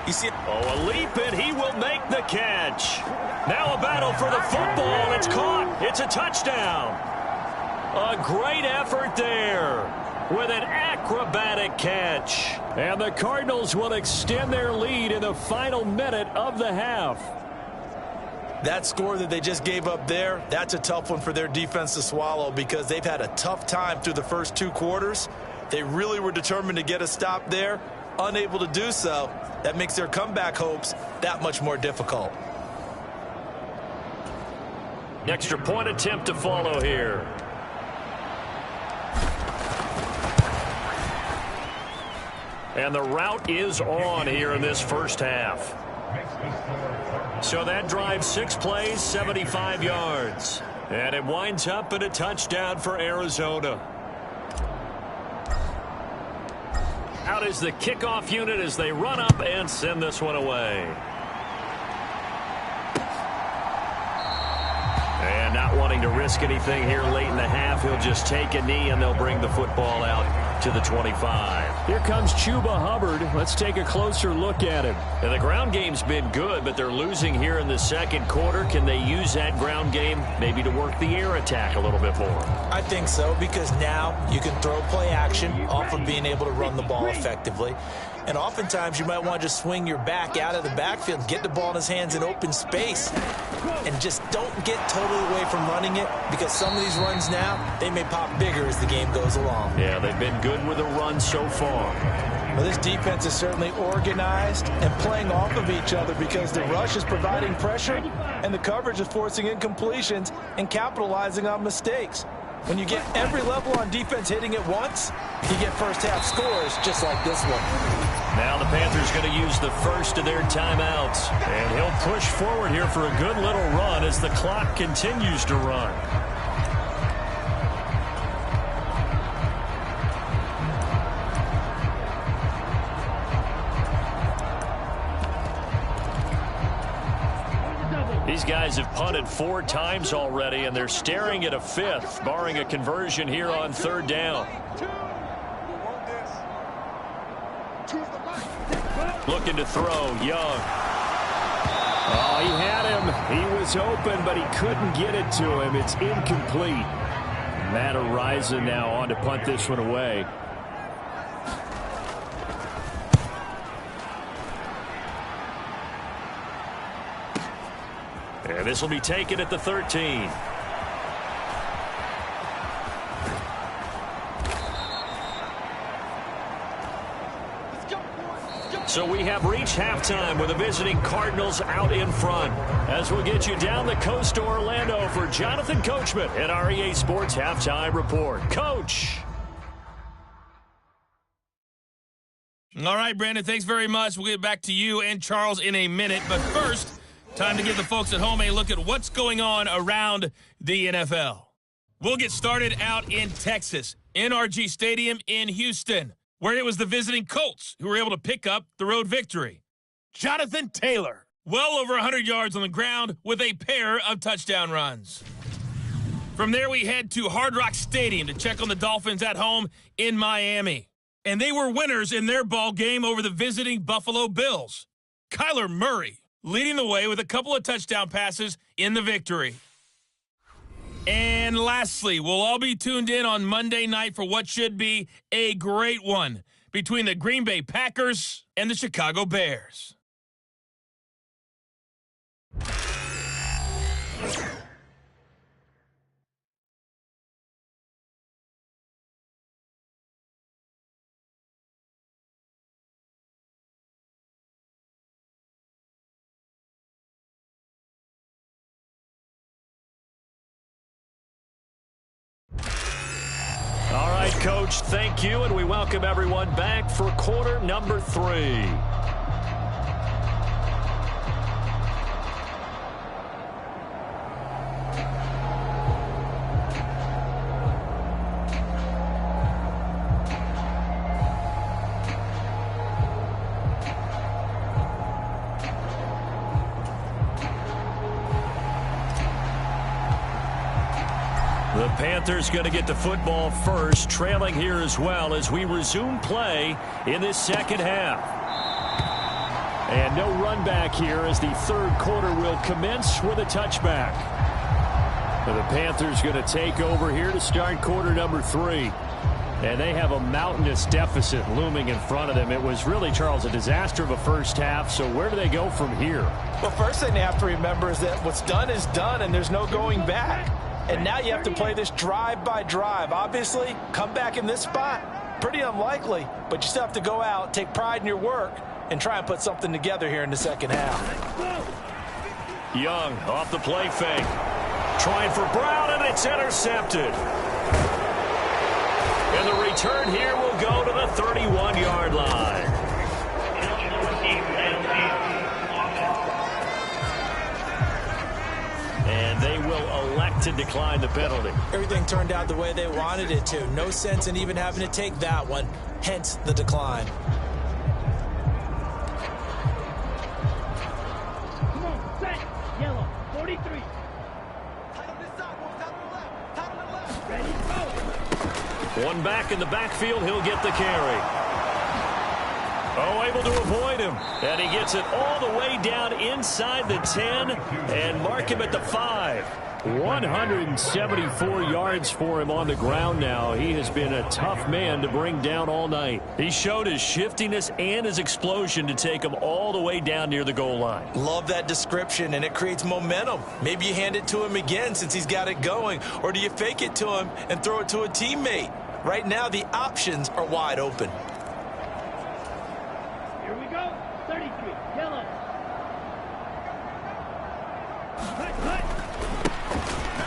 you see... Oh, a leap, and he will make the catch. Now a battle for the football. It's caught. It's a touchdown. A great effort there with an acrobatic catch. And the Cardinals will extend their lead in the final minute of the half. That score that they just gave up there, that's a tough one for their defense to swallow because they've had a tough time through the first 2 quarters. They really were determined to get a stop there, unable to do so. That makes their comeback hopes that much more difficult. Extra point attempt to follow here. And the route is on here in this first half. So that drives 6 plays, 75 yards. And it winds up in a touchdown for Arizona. Out is the kickoff unit as they run up and send this one away. And not wanting to risk anything here late in the half, he'll just take a knee and they'll bring the football out to the 25. Here comes Chuba Hubbard. Let's take a closer look at him. And the ground game's been good, but they're losing here in the second quarter. Can they use that ground game maybe to work the air attack a little bit more? I think so, because now you can throw play action off of being able to run the ball effectively. And oftentimes you might want to just swing your back out of the backfield, get the ball in his hands in open space, and just don't get totally away from running it, because some of these runs now, they may pop bigger as the game goes along. Yeah, they've been good with the run so far. Well, this defense is certainly organized and playing off of each other because the rush is providing pressure and the coverage is forcing incompletions and capitalizing on mistakes. When you get every level on defense hitting at once, you get first-half scores just like this one. Now the Panthers going to use the first of their timeouts. And he'll push forward here for a good little run as the clock continues to run. These guys have punted 4 times already, and they're staring at a 5th, barring a conversion here on 3rd down. Looking to throw, Young. Oh, he had him. He was open, but he couldn't get it to him. It's incomplete. Matt Ariza now on to punt this one away. And this will be taken at the 13. So we have reached halftime with the visiting Cardinals out in front. As we'll get you down the coast to Orlando for Jonathan Coachman at our EA Sports Halftime Report. Coach. All right, Brandon, thanks very much. We'll get back to you and Charles in a minute. But first, time to give the folks at home a look at what's going on around the NFL. We'll get started out in Texas, NRG Stadium in Houston, where it was the visiting Colts who were able to pick up the road victory. Jonathan Taylor, well over 100 yards on the ground with a pair of touchdown runs. From there, we head to Hard Rock Stadium to check on the Dolphins at home in Miami. And they were winners in their ball game over the visiting Buffalo Bills. Kyler Murray leading the way with a couple of touchdown passes in the victory. And lastly, we'll all be tuned in on Monday night for what should be a great one between the Green Bay Packers and the Chicago Bears. Coach, thank you, and we welcome everyone back for quarter number 3. The Panthers going to get the football first, trailing here as well as we resume play in this second half. And no run back here as the third quarter will commence with a touchback. And the Panthers going to take over here to start quarter number 3. And they have a mountainous deficit looming in front of them. It was really, Charles, a disaster of a first half. So where do they go from here? Well, first thing they have to remember is that what's done is done, and there's no going back. And now you have to play this drive by drive. Obviously, come back in this spot, pretty unlikely, but you still have to go out, take pride in your work, and try and put something together here in the second half. Young off the play fake. Trying for Brown, and it's intercepted. And the return here will go to the 31-yard line. And they will elect to decline the penalty. Everything turned out the way they wanted it to. No sense in even having to take that one, hence the decline. Come on, set. Yellow, 43. Ready, go. One back in the backfield, he'll get the carry. Oh, able to avoid him. And he gets it all the way down inside the 10 and mark him at the 5. 174 yards for him on the ground now. He has been a tough man to bring down all night. He showed his shiftiness and his explosion to take him all the way down near the goal line. Love that description, and it creates momentum. Maybe you hand it to him again since he's got it going, or do you fake it to him and throw it to a teammate? Right now, the options are wide open. Here we go. 33. Yellow. Cut.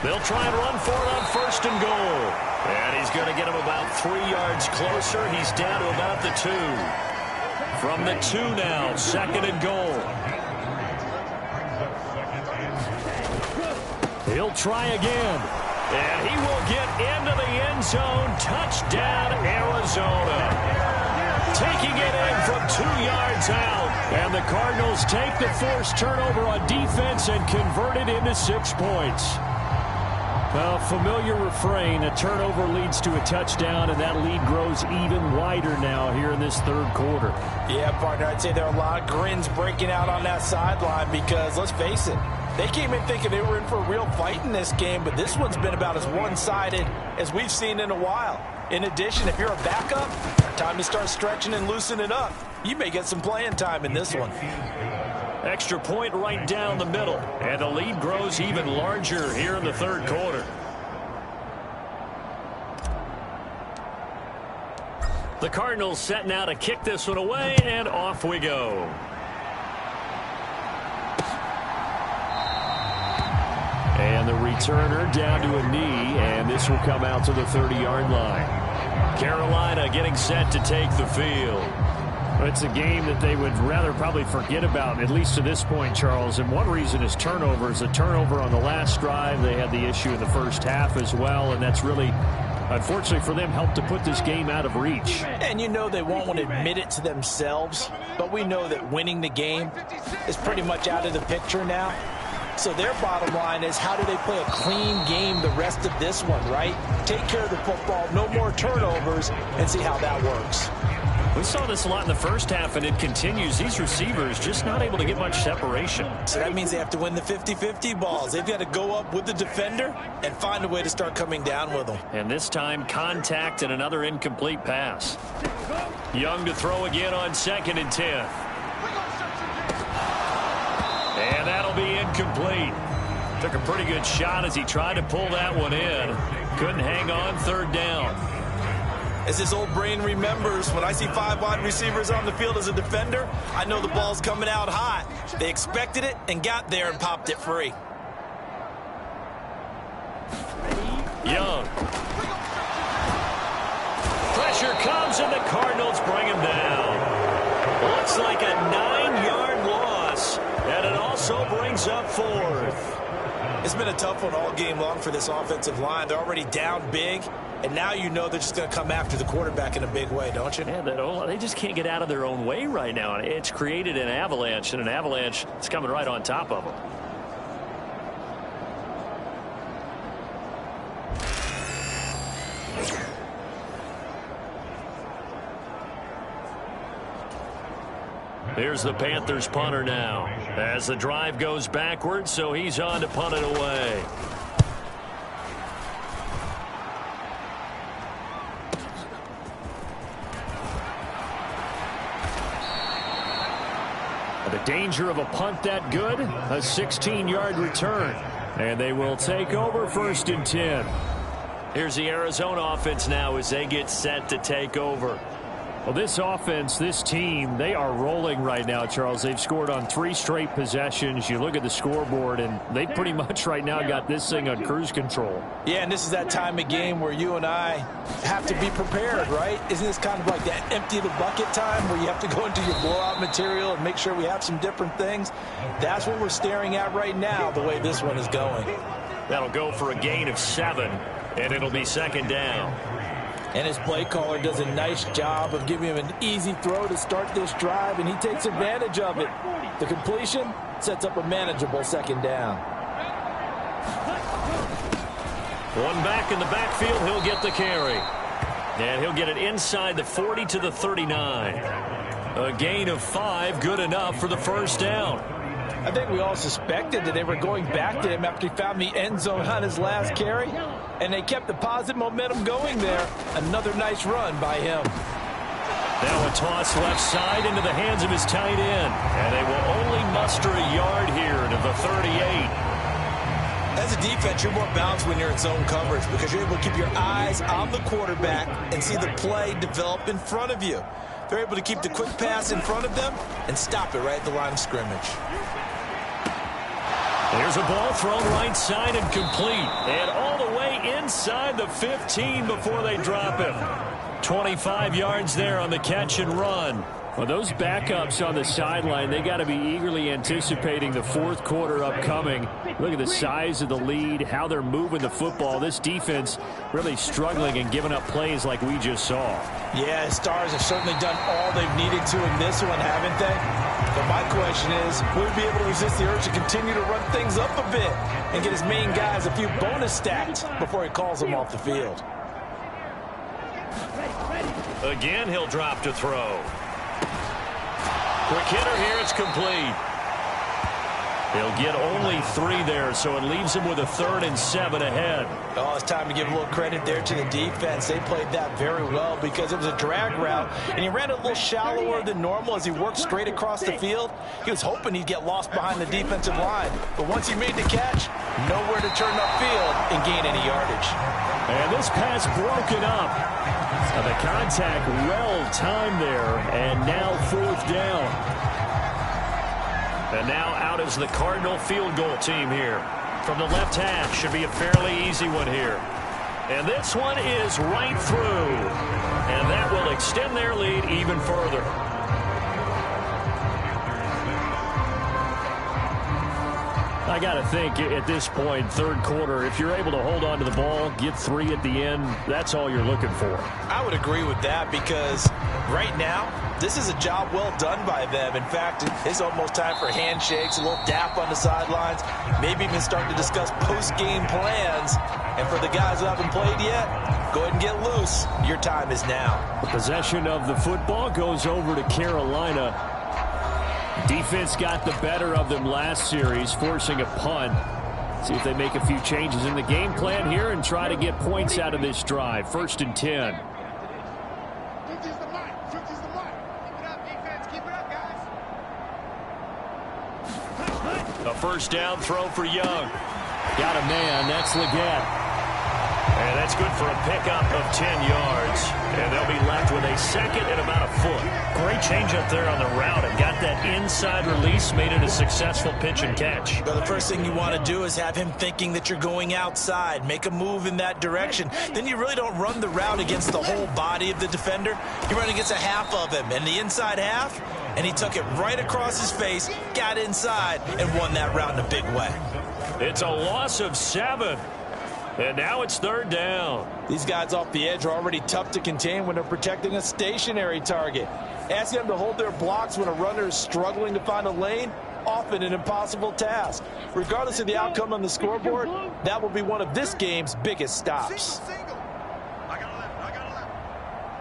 They'll try and run for it on first and goal. And he's going to get him about 3 yards closer. He's down to about the 2. From the 2 now, second and goal. He'll try again. And he will get into the end zone. Touchdown, Arizona. Taking it in from 2 yards out. And the Cardinals take the forced turnover on defense and convert it into 6 points. A familiar refrain, a turnover leads to a touchdown, and that lead grows even wider now here in this third quarter. Yeah, partner, I'd say there are a lot of grins breaking out on that sideline because, let's face it, they came in thinking they were in for a real fight in this game, but this one's been about as one-sided as we've seen in a while. In addition, if you're a backup, time to start stretching and loosening up. You may get some playing time in this one. Extra point right down the middle, and the lead grows even larger here in the third quarter. The Cardinals set now to kick this one away, and off we go. And the returner down to a knee, and this will come out to the 30-yard line. Carolina getting set to take the field. It's a game that they would rather probably forget about, at least to this point, Charles. And one reason is turnovers. A turnover on the last drive. They had the issue in the first half as well, and that's really, unfortunately for them, helped to put this game out of reach. And you know they won't want to admit it to themselves, but we know that winning the game is pretty much out of the picture now. So their bottom line is, how do they play a clean game the rest of this one, right? Take care of the football, no more turnovers, and see how that works. We saw this a lot in the first half, and it continues. These receivers just not able to get much separation. So that means they have to win the 50-50 balls. They've got to go up with the defender and find a way to start coming down with them. And this time, contact and another incomplete pass. Young to throw again on 2nd and 10. And that'll be incomplete. Took a pretty good shot as he tried to pull that one in. Couldn't hang on, 3rd down. As his old brain remembers, when I see 5 wide receivers on the field as a defender, I know the ball's coming out hot. They expected it and got there and popped it free. Young. brings up fourth. It's been a tough one all game long for this offensive line. They're already down big, and now you know they're just going to come after the quarterback in a big way, don't you? Yeah, they just can't get out of their own way right now. It's created an avalanche, and an avalanche is coming right on top of them. Here's the Panthers punter now as the drive goes backwards, so he's on to punt it away. The danger of a punt that good, a 16-yard return, and they will take over 1st and 10. Here's the Arizona offense now as they get set to take over. Well, this offense, this team, they are rolling right now, Charles. They've scored on 3 straight possessions. You look at the scoreboard, and they pretty much right now got this thing on cruise control. Yeah, and this is that time of game where you and I have to be prepared, right? Isn't this kind of like that empty the bucket time where you have to go into your blowout material and make sure we have some different things? That's what we're staring at right now, the way this one is going. That'll go for a gain of 7, and it'll be 2nd down. And his play caller does a nice job of giving him an easy throw to start this drive, and he takes advantage of it. The completion sets up a manageable 2nd down. One back in the backfield, he'll get the carry. And he'll get it inside the 40 to the 39. A gain of 5, good enough for the 1st down. I think we all suspected that they were going back to him after he found the end zone on his last carry, and they kept the positive momentum going there. Another nice run by him. Now a toss left side into the hands of his tight end, and they will only muster a yard here to the 38. As a defense, you're more balanced when you're in zone coverage because you're able to keep your eyes on the quarterback and see the play develop in front of you. They're able to keep the quick pass in front of them and stop it right at the line of scrimmage. There's a ball thrown right side and complete. And all the way inside the 15 before they drop him. 25 yards there on the catch and run. Well, those backups on the sideline, they got to be eagerly anticipating the 4th quarter upcoming. Look at the size of the lead, how they're moving the football. This defense really struggling and giving up plays like we just saw. Yeah, Stars have certainly done all they've needed to in this one, haven't they? But my question is, will he be able to resist the urge to continue to run things up a bit and get his main guys a few bonus stats before he calls them off the field? Again, he'll drop to throw. Quick hitter here, it's complete. He'll get only 3 there, so it leaves him with a 3rd and 7 ahead. Oh, it's time to give a little credit there to the defense. They played that very well because it was a drag route, and he ran a little shallower than normal as he worked straight across the field. He was hoping he'd get lost behind the defensive line, but once he made the catch, nowhere to turn upfield and gain any yardage. And this pass broken up. The contact well timed there, and now 4th down. And now out is the Cardinal field goal team here. From the left hash, should be a fairly easy one here. And this one is right through. And that will extend their lead even further. I got to think at this point, 3rd quarter, if you're able to hold on to the ball, get 3 at the end, that's all you're looking for. I would agree with that because right now, this is a job well done by them. In fact, it's almost time for handshakes, a little dap on the sidelines, maybe even start to discuss post-game plans. And for the guys who haven't played yet, go ahead and get loose. Your time is now. The possession of the football goes over to Carolina. Defense got the better of them last series, forcing a punt. See if they make a few changes in the game plan here and try to get points out of this drive. 1st and 10. A 1st down throw for Young. Got a man. That's Leggett. And that's good for a pickup of 10 yards. And they'll be left with a 2nd and about a foot. Great change up there on the route and got that inside release, made it a successful pitch and catch. Well, the first thing you want to do is have him thinking that you're going outside. Make a move in that direction. Then you really don't run the route against the whole body of the defender. You run against a half of him. And the inside half and he took it right across his face, got inside, and won that round a big way. It's a loss of 7. And now it's 3rd down. These guys off the edge are already tough to contain when they're protecting a stationary target. Asking them to hold their blocks when a runner is struggling to find a lane, often an impossible task. Regardless of the outcome on the scoreboard, that will be one of this game's biggest stops. I got a left.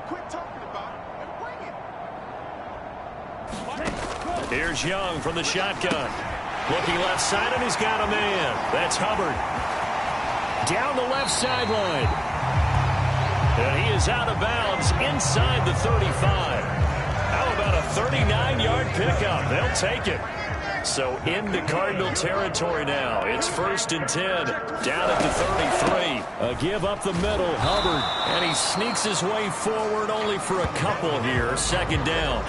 Quit talking about it and bring it. Here's Young from the shotgun. Looking left side, and he's got a man. That's Hubbard. Down the left sideline. And he is out of bounds inside the 35. How about a 39-yard pickup? They'll take it. So into Cardinal territory now. It's 1st and 10. Down at the 33. A give up the middle. Hubbard. And he sneaks his way forward only for a couple here. 2nd down.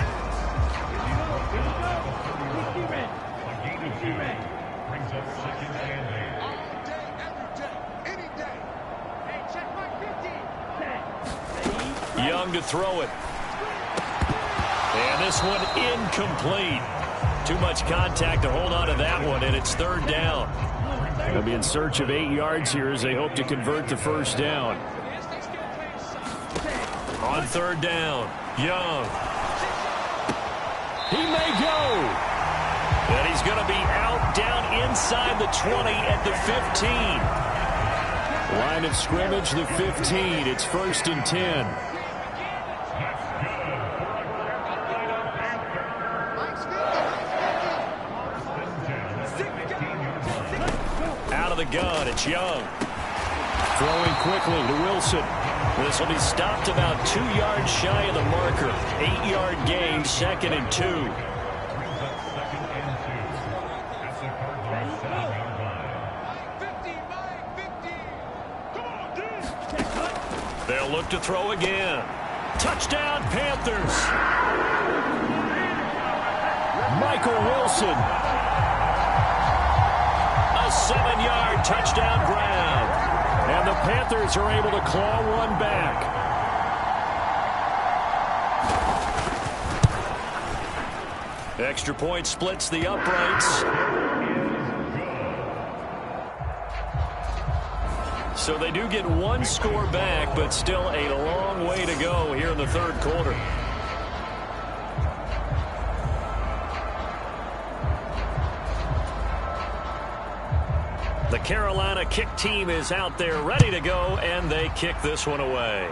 Young to throw it. And this one incomplete. Too much contact to hold on to that one, and it's 3rd down. They'll be in search of 8 yards here as they hope to convert the 1st down. On 3rd down, Young. He may go. And he's going to be out down inside the 20 at the 15. Line of scrimmage, the 15. It's 1st and 10. The gun, it's Young. Throwing quickly to Wilson. This will be stopped about 2 yards shy of the marker. 8-yard gain, 2nd and 2. They'll look to throw again. Touchdown, Panthers. Michael Wilson. 7-yard touchdown grab. And the Panthers are able to claw one back. Extra point splits the uprights. So they do get one score back, but still a long way to go here in the 3rd quarter. The Carolina kick team is out there ready to go, and they kick this one away.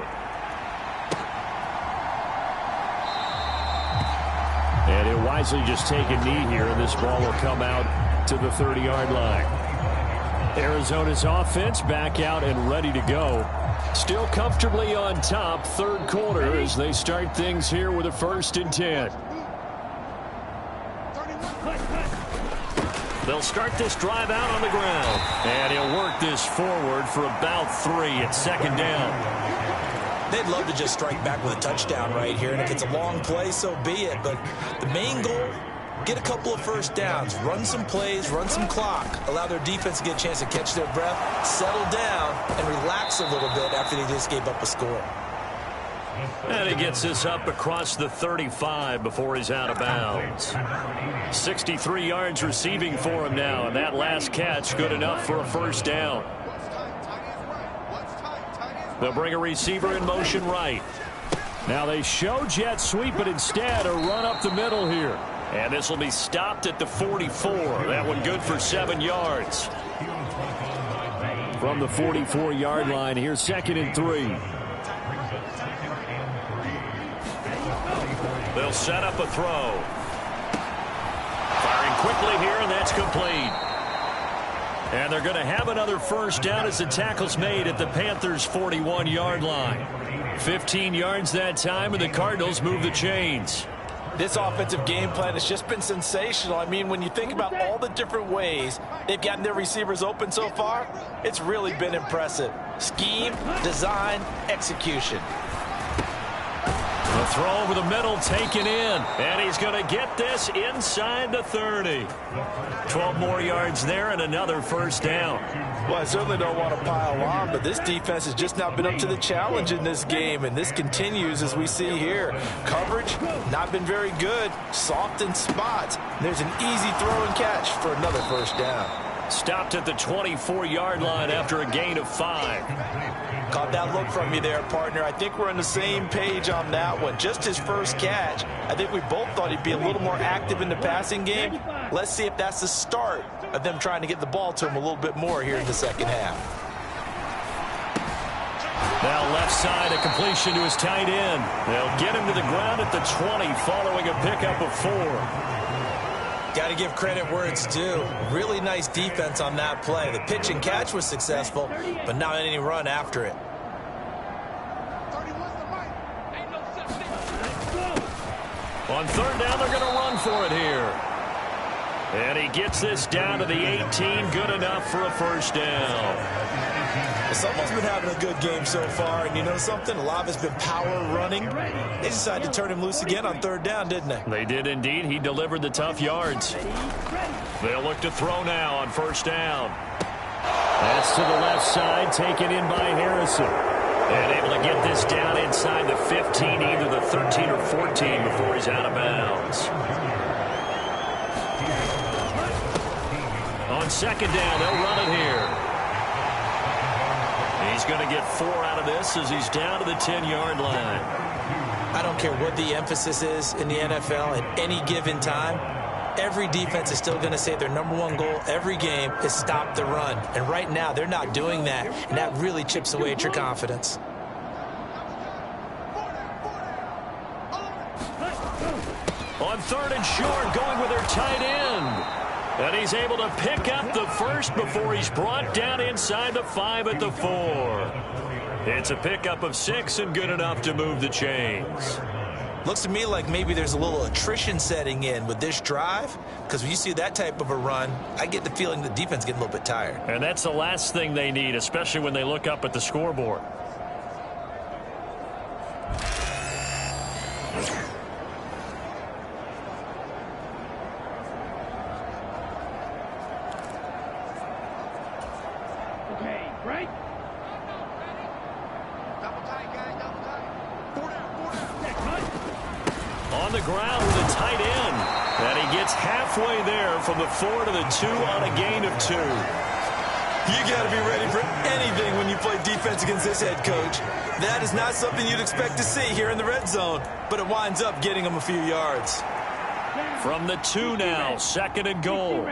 And he'll wisely just take a knee here, and this ball will come out to the 30-yard line. Arizona's offense back out and ready to go. Still comfortably on top, 3rd quarter as they start things here with a 1st and 10. They'll start this drive out on the ground. And he'll work this forward for about 3 at 2nd down. They'd love to just strike back with a touchdown right here. And if it's a long play, so be it. But the main goal, get a couple of 1st downs. Run some plays, run some clock. Allow their defense to get a chance to catch their breath, settle down, and relax a little bit after they just gave up a score. And he gets this up across the 35 before he's out of bounds. 63 yards receiving for him now, and that last catch good enough for a 1st down. They'll bring a receiver in motion right. Now they show jet sweep, but instead a run up the middle here. And this will be stopped at the 44. That one good for 7 yards. From the 44-yard line, here's 2nd and 3. They'll set up a throw. Firing quickly here, and that's complete. And they're going to have another 1st down as the tackle's made at the Panthers' 41-yard line. 15 yards that time, and the Cardinals move the chains. This offensive game plan has just been sensational. I mean, when you think about all the different ways they've gotten their receivers open so far, it's really been impressive. Scheme, design, execution. The throw over the middle, taken in. And he's going to get this inside the 30. 12 more yards there and another first down. Well, I certainly don't want to pile on, but this defense has just not been up to the challenge in this game, and this continues as we see here. Coverage, not been very good. Soft in spots. There's an easy throw and catch for another first down. Stopped at the 24-yard line after a gain of 5. Caught that look from you there, partner. I think we're on the same page on that one. Just his first catch. I think we both thought he'd be a little more active in the passing game. Let's see if that's the start of them trying to get the ball to him a little bit more here in the second half. Now left side, a completion to his tight end. They'll get him to the ground at the 20 following a pickup of 4. Got to give credit where it's due. Really nice defense on that play. The pitch and catch was successful, but not any run after it. On third down, they're going to run for it here. And he gets this down to the 18. Good enough for a first down. Someone's been having a good game so far, and you know something? A lot of it's been power running. They decided to turn him loose again on third down, didn't they? They did indeed. He delivered the tough yards. They'll look to throw now on first down. That's to the left side, taken in by Harrison. And able to get this down inside the 15, either the 13 or 14 before he's out of bounds. On second down, they'll run it here. He's going to get 4 out of this as he's down to the 10-yard line. I don't care what the emphasis is in the NFL at any given time. Every defense is still going to say their #1 goal every game is stop the run. And right now, they're not doing that, and that really chips away at your confidence. On third and short, going with their tight end. And he's able to pick up the first before he's brought down inside the 5 at the 4. It's a pickup of 6 and good enough to move the chains. Looks to me like maybe there's a little attrition setting in with this drive, because when you see that type of a run, I get the feeling the defense getting a little bit tired. And that's the last thing they need, especially when they look up at the scoreboard. On the ground with a tight end. And he gets halfway there from the 4 to the 2 on a gain of 2. You got to be ready for anything when you play defense against this head coach. That is not something you'd expect to see here in the red zone, but it winds up getting him a few yards. From the 2 now, second and goal.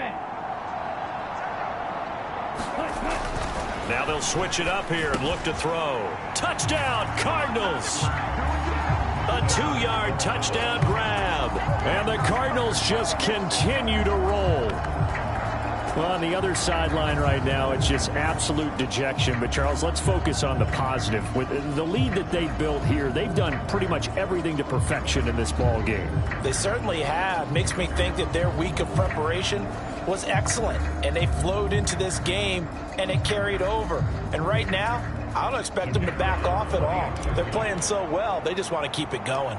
Now they'll switch it up here and look to throw. Touchdown, Cardinals! A 2-yard touchdown grab. And the Cardinals just continue to roll. Well, on the other sideline right now, it's just absolute dejection. But, Charles, let's focus on the positive. With the lead that they've built here, they've done pretty much everything to perfection in this ball game. They certainly have. Makes me think that their week of preparation was excellent. And they flowed into this game, and it carried over. And right now, I don't expect them to back off at all. They're playing so well, they just want to keep it going.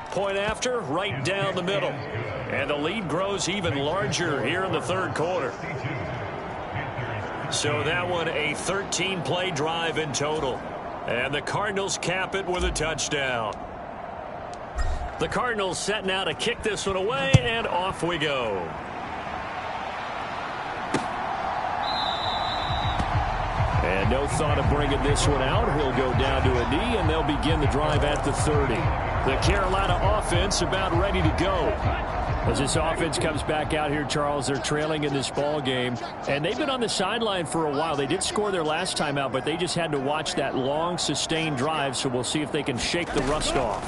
Point after, right down the middle. And the lead grows even larger here in the third quarter. So that one, a 13-play drive in total. And the Cardinals cap it with a touchdown. The Cardinals set now to kick this one away, and off we go. And no thought of bringing this one out. He'll go down to a knee, and they'll begin the drive at the 30. The Carolina offense about ready to go. As this offense comes back out here, Charles, they're trailing in this ball game. And they've been on the sideline for a while. They did score their last time out, but they just had to watch that long, sustained drive, so we'll see if they can shake the rust off.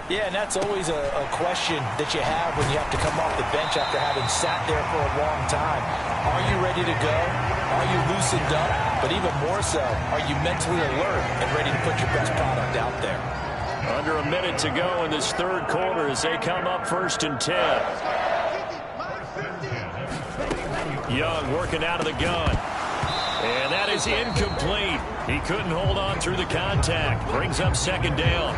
Yeah, and that's always a question that you have when you have to come off the bench after having sat there for a long time. Are you ready to go? Are you loosened up? But even more so, are you mentally alert and ready to put your best product out there? Under a minute to go in this third quarter as they come up 1st and 10. Young working out of the gun. And that is incomplete. He couldn't hold on through the contact. Brings up second down.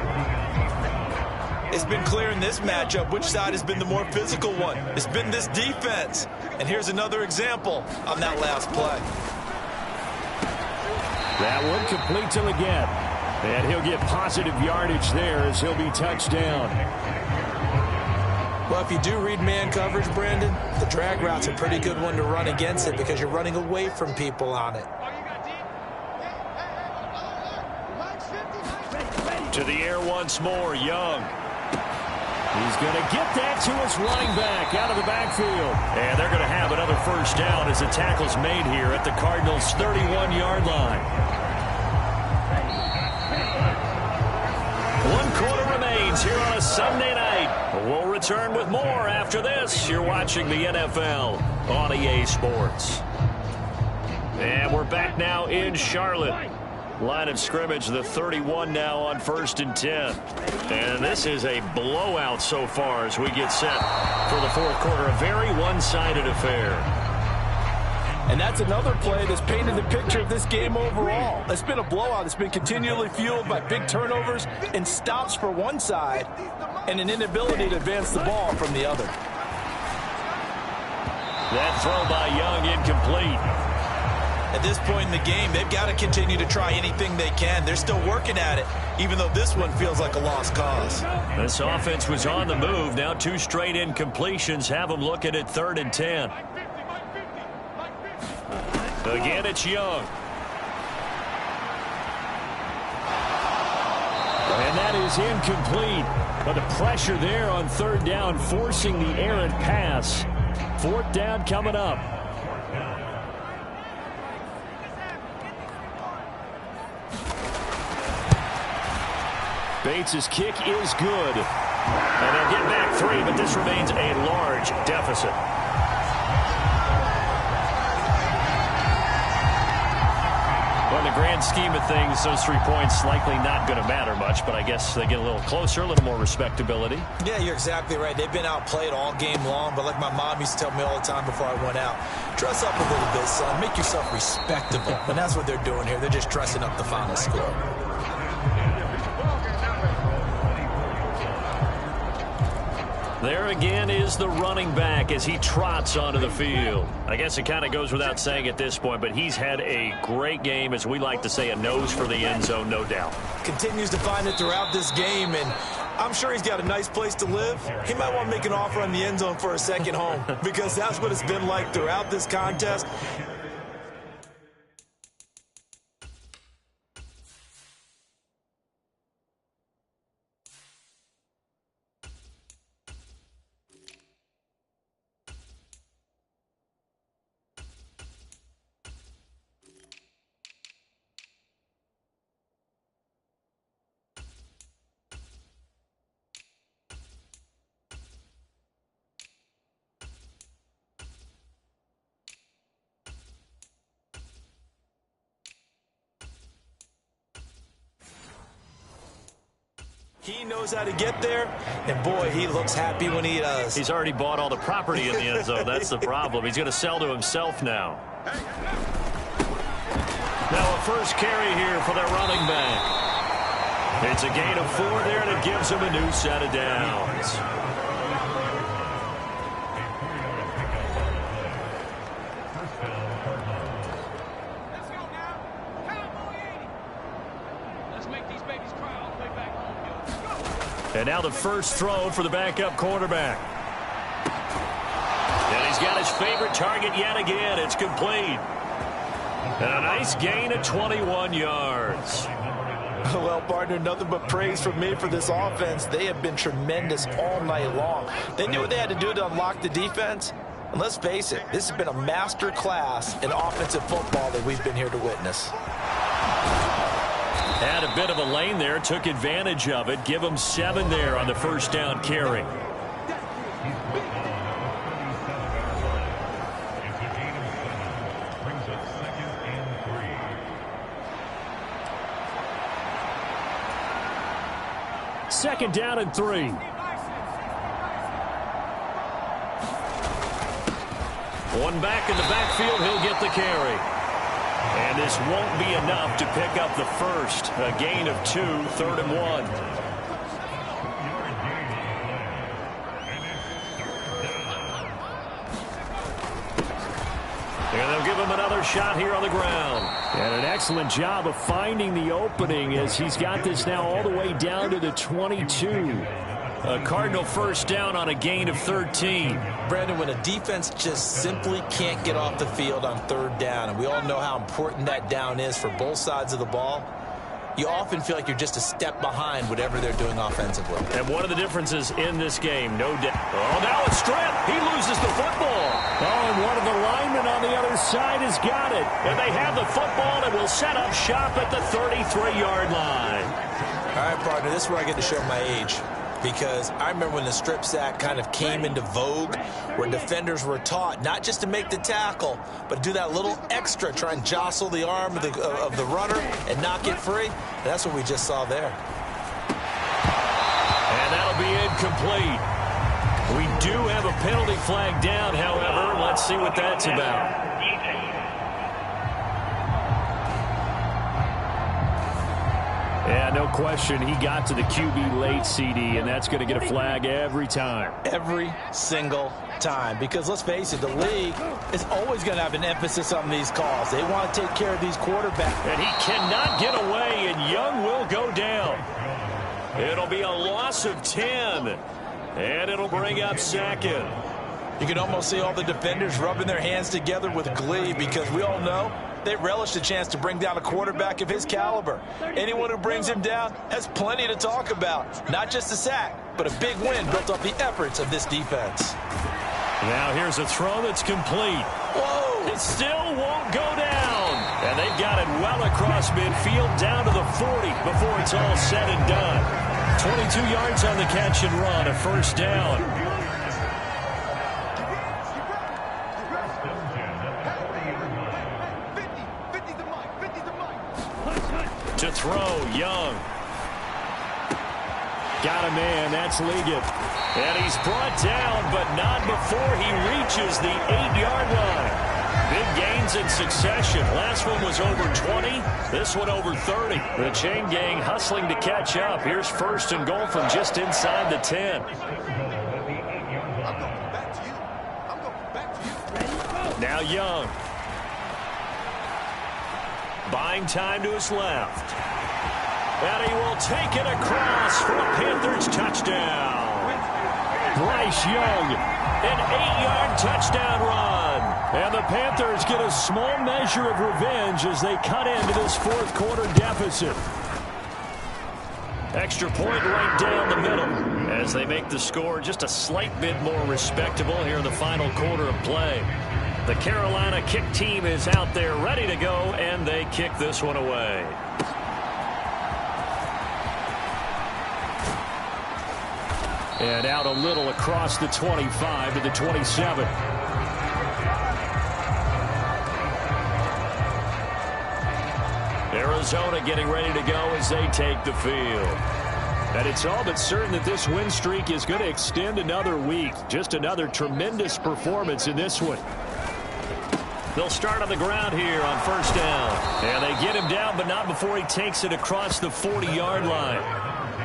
It's been clear in this matchup which side has been the more physical one. It's been this defense. And here's another example on that last play. That one completes him again. And he'll get positive yardage there as he'll be touched down. Well, if you do read man coverage, Brandon, the drag route's a pretty good one to run against it because you're running away from people on it. To the air once more, Young. He's going to get that to his running back out of the backfield. And they're going to have another first down as the tackle's made here at the Cardinals' 31-yard line. 1 quarter remains here on a Sunday night. We'll return with more after this. You're watching the NFL on EA Sports. And we're back now in Charlotte. Line of scrimmage, the 31 now on 1st and 10. And this is a blowout so far as we get set for the fourth quarter. A very one-sided affair. And that's another play that's painted the picture of this game overall. It's been a blowout. It's been continually fueled by big turnovers and stops for one side and an inability to advance the ball from the other. That throw by Young incomplete. At this point in the game, they've got to continue to try anything they can. They're still working at it, even though this one feels like a lost cause. This offense was on the move. Now 2 straight incompletions have them looking at 3rd and 10. Again, it's Young. And that is incomplete. But the pressure there on 3rd down, forcing the errant pass. 4th down coming up. Bates' kick is good. And they'll get back 3, but this remains a large deficit. Well, in the grand scheme of things, those 3 points likely not going to matter much, but I guess they get a little closer, a little more respectability. Yeah, you're exactly right. They've been outplayed all game long, but like my mom used to tell me all the time before I went out, dress up a little bit, son. Make yourself respectable. And that's what they're doing here. They're just dressing up the final score. There again is the running back as he trots onto the field. I guess it kind of goes without saying at this point, but he's had a great game, as we like to say, a nose for the end zone, no doubt. Continues to find it throughout this game, and I'm sure he's got a nice place to live. He might want to make an offer on the end zone for a second home because that's what it's been like throughout this contest. He knows how to get there, and boy, he looks happy when he does. He's already bought all the property in the end zone. That's the problem. He's going to sell to himself now. Now a first carry here for their running back. It's a gain of 4 there, and it gives him a new set of downs. And now the first throw for the backup quarterback. And he's got his favorite target yet again. It's complete. And a nice gain of 21 yards. Well, partner, nothing but praise from me for this offense. They have been tremendous all night long. They knew what they had to do to unlock the defense. And let's face it, this has been a master class in offensive football that we've been here to witness. Had a bit of a lane there, took advantage of it. Give him 7 there on the first down carry. Second down and 3. One back in the backfield, he'll get the carry. And this won't be enough to pick up the first. A gain of 2, 3rd and 1. And they'll give him another shot here on the ground. And an excellent job of finding the opening as he's got this now all the way down to the 22. A Cardinal first down on a gain of 13. Brandon, when a defense just simply can't get off the field on 3rd down, and we all know how important that down is for both sides of the ball, you often feel like you're just a step behind whatever they're doing offensively. And one of the differences in this game, no doubt. Oh, now it's stripped. He loses the football. Oh, and one of the linemen on the other side has got it. And they have the football and will set up shop at the 33-yard line. All right, partner, this is where I get to show my age. Because I remember when the strip sack kind of came into vogue, where defenders were taught not just to make the tackle, but to do that little extra, try and jostle the arm of the runner and knock it free. And that's what we just saw there. And that'll be incomplete. We do have a penalty flag down, however. Let's see what that's about. Yeah, no question. He got to the QB late, CD, and that's going to get a flag every time. Every single time. Because let's face it, the league is always going to have an emphasis on these calls. They want to take care of these quarterbacks. And he cannot get away, and Young will go down. It'll be a loss of 10, and it'll bring up 2nd. You can almost see all the defenders rubbing their hands together with glee because we all know they relish the chance to bring down a quarterback of his caliber. Anyone who brings him down has plenty to talk about. Not just a sack, but a big win built off the efforts of this defense. Now here's a throw that's complete. Whoa! It still won't go down. And they've got it well across midfield down to the 40 before it's all said and done. 22 yards on the catch and run, a first down. To throw, Young. Got a man, that's Liggett. And he's brought down, but not before he reaches the 8-yard line. Big gains in succession. Last one was over 20. This one over 30. The chain gang hustling to catch up. Here's 1st and goal from just inside the 10. Now Young. Buying time to his left. And he will take it across for a Panthers touchdown. Bryce Young, an 8-yard touchdown run. And the Panthers get a small measure of revenge as they cut into this 4th quarter deficit. Extra point right down the middle as they make the score just a slight bit more respectable here in the final quarter of play. The Carolina kick team is out there ready to go, and they kick this one away. And out a little across the 25 to the 27. Arizona getting ready to go as they take the field. And it's all but certain that this win streak is going to extend another week. Just another tremendous performance in this one. They'll start on the ground here on 1st down. And they get him down, but not before he takes it across the 40-yard line.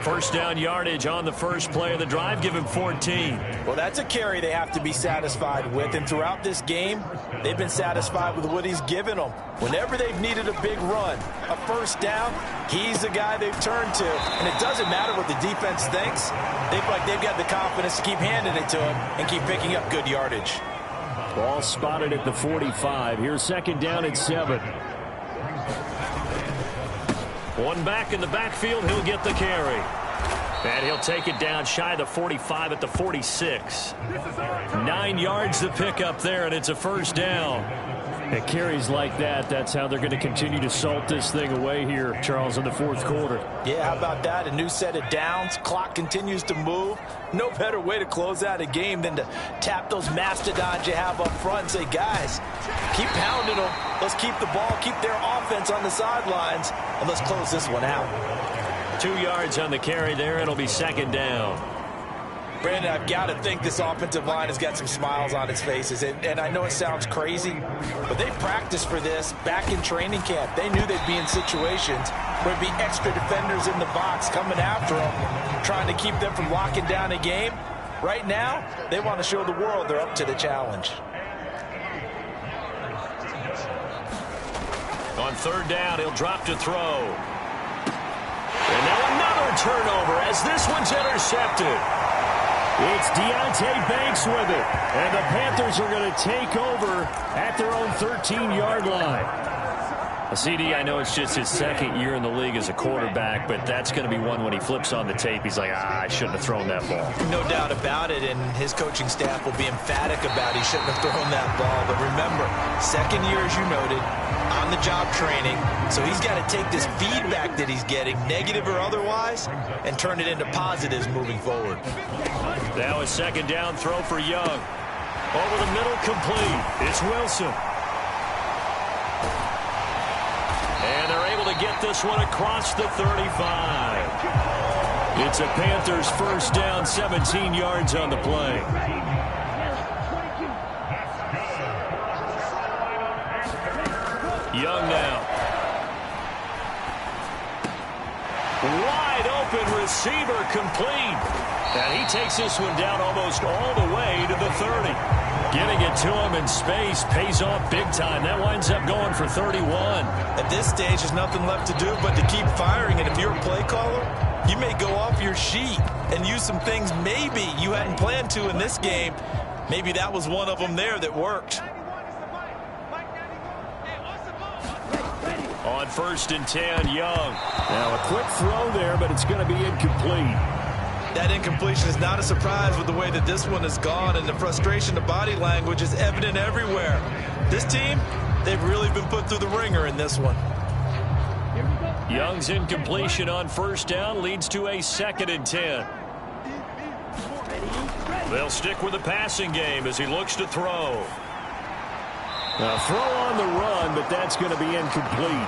1st down yardage on the first play of the drive. Give him 14. Well, that's a carry they have to be satisfied with. And throughout this game, they've been satisfied with what he's given them. Whenever they've needed a big run, a 1st down, he's the guy they've turned to. And it doesn't matter what the defense thinks. They feel like they've got the confidence to keep handing it to him and keep picking up good yardage. Ball spotted at the 45. Here's 2nd down and 7. One back in the backfield. He'll get the carry. And he'll take it down shy of the 45 at the 46. 9 yards to pick up there, and it's a 1st down. It carries like that. That's how they're going to continue to salt this thing away here, Charles, in the 4th quarter. Yeah, how about that? A new set of downs. Clock continues to move. No better way to close out a game than to tap those mastodons you have up front and say, guys, keep pounding them. Let's keep the ball, keep their offense on the sidelines, and let's close this one out. 2 yards on the carry there. It'll be 2nd down. Brandon, I've got to think this offensive line has got some smiles on its faces. And I know it sounds crazy, but they practiced for this back in training camp. They knew they'd be in situations where there'd be extra defenders in the box coming after them, trying to keep them from locking down a game. Right now, they want to show the world they're up to the challenge. On third down, he'll drop to throw. And now another turnover as this one's intercepted. It's Deontay Banks with it. And the Panthers are going to take over at their own 13-yard line. CD, I know it's just his second year in the league as a quarterback, but that's going to be one when he flips on the tape. He's like, I shouldn't have thrown that ball. No doubt about it, and his coaching staff will be emphatic about he shouldn't have thrown that ball. But remember, second year, as you noted, on-the-job training, so he's got to take this feedback that he's getting, negative or otherwise, and turn it into positives moving forward. Now a second down throw for Young. Over the middle, complete. It's Wilson. And they're able to get this one across the 35. It's a Panthers first down, 17 yards on the play. Young now. Wide open receiver complete. And he takes this one down almost all the way to the 30. Getting it to him in space pays off big time. That winds up going for 31. At this stage, there's nothing left to do but to keep firing. And if you're a play caller, you may go off your sheet and use some things maybe you hadn't planned to in this game. Maybe that was one of them there that worked. On 1st and 10, Young. Now a quick throw there, but it's going to be incomplete. That incompletion is not a surprise with the way that this one has gone, and the frustration, the body language is evident everywhere. This team, they've really been put through the ringer in this one. Young's incompletion on 1st down leads to a 2nd and 10. They'll stick with the passing game as he looks to throw. Now throw on the run, but that's going to be incomplete.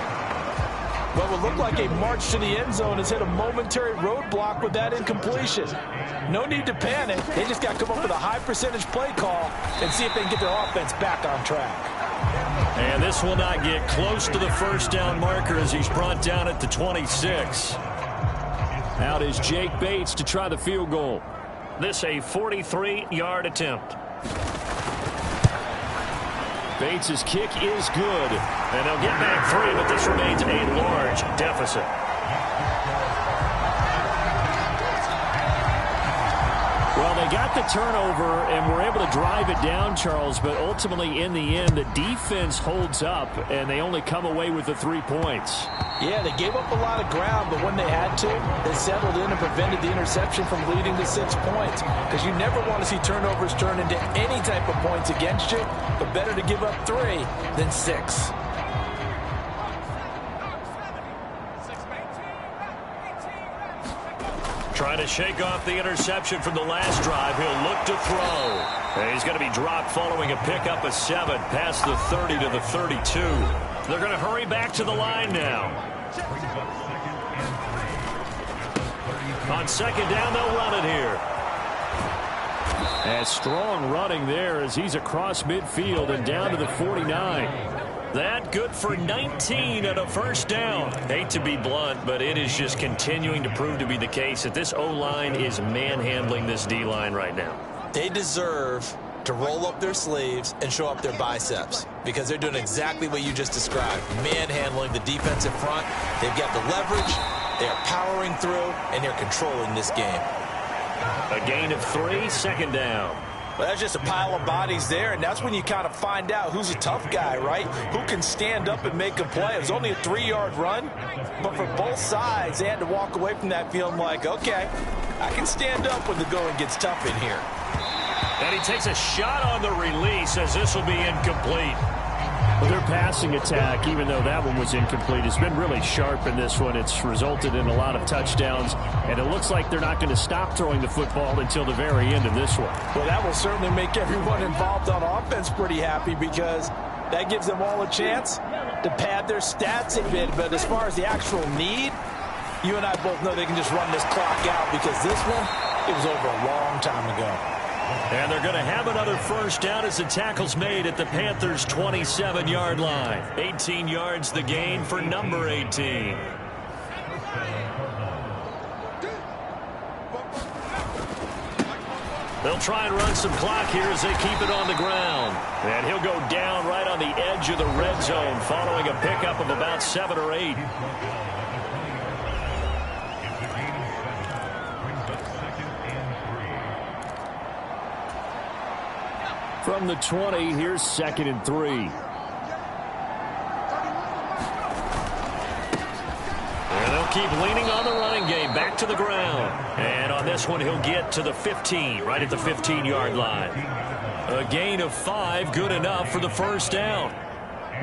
What would look like a march to the end zone has hit a momentary roadblock with that incompletion. No need to panic. They just got to come up with a high percentage play call and see if they can get their offense back on track. And this will not get close to the first down marker as he's brought down at the 26. Out is Jake Bates to try the field goal. This a 43-yard attempt. Bates' kick is good. And they'll get back 3, but this remains a large deficit. Well, they got the turnover and were able to drive it down, Charles, but ultimately in the end, the defense holds up, and they only come away with the 3 points. Yeah, they gave up a lot of ground, but when they had to, they settled in and prevented the interception from leading to 6 points. Because you never want to see turnovers turn into any type of points against you, but better to give up 3 than 6. Trying to shake off the interception from the last drive. He'll look to throw. And he's going to be dropped following a pickup of 7 past the 30 to the 32. They're going to hurry back to the line now. On 2nd down, they'll run it here. And strong running there as he's across midfield and down to the 49. That good for 19 at a 1st down. Hate to be blunt, but it is just continuing to prove to be the case that this O-line is manhandling this D-line right now. They deserve to roll up their sleeves and show up their biceps because they're doing exactly what you just described, manhandling the defensive front. They've got the leverage, they're powering through, and they're controlling this game. A gain of 3, 2nd down. Well, that's just a pile of bodies there, and that's when you kind of find out who's a tough guy, right? Who can stand up and make a play. It was only a 3-yard run, but for both sides, they had to walk away from that feeling like, okay, I can stand up when the going gets tough in here. And he takes a shot on the release as this will be incomplete. Well, their passing attack, even though that one was incomplete, has been really sharp in this one. It's resulted in a lot of touchdowns, and it looks like they're not going to stop throwing the football until the very end of this one. Well, that will certainly make everyone involved on offense pretty happy because that gives them all a chance to pad their stats a bit. But as far as the actual need, you and I both know they can just run this clock out because this one, it was over a long time ago. And they're going to have another first down as the tackle's made at the Panthers' 27-yard line. 18 yards the gain for number 18. They'll try and run some clock here as they keep it on the ground. And he'll go down right on the edge of the red zone following a pickup of about 7 or 8. From the 20, here's 2nd and 3. And they'll keep leaning on the running game. Back to the ground. And on this one, he'll get to the 15, right at the 15-yard line. A gain of 5, good enough for the first down.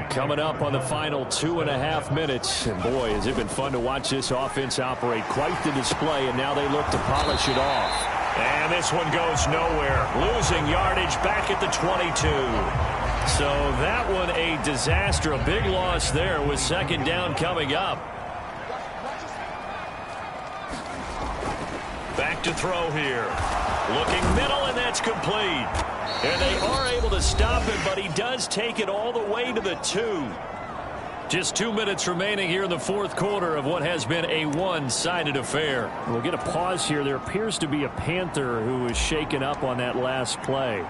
Coming up on the final 2.5 minutes. And boy, has it been fun to watch this offense operate. Quite the display, and now they look to polish it off. And this one goes nowhere. Losing yardage back at the 22. So that one a disaster. A big loss there with 2nd down coming up. Back to throw here. Looking middle, and that's complete. And they are able to stop him, but he does take it all the way to the 2. Just 2 minutes remaining here in the 4th quarter of what has been a one-sided affair. We'll get a pause here. There appears to be a Panther who was shaken up on that last play.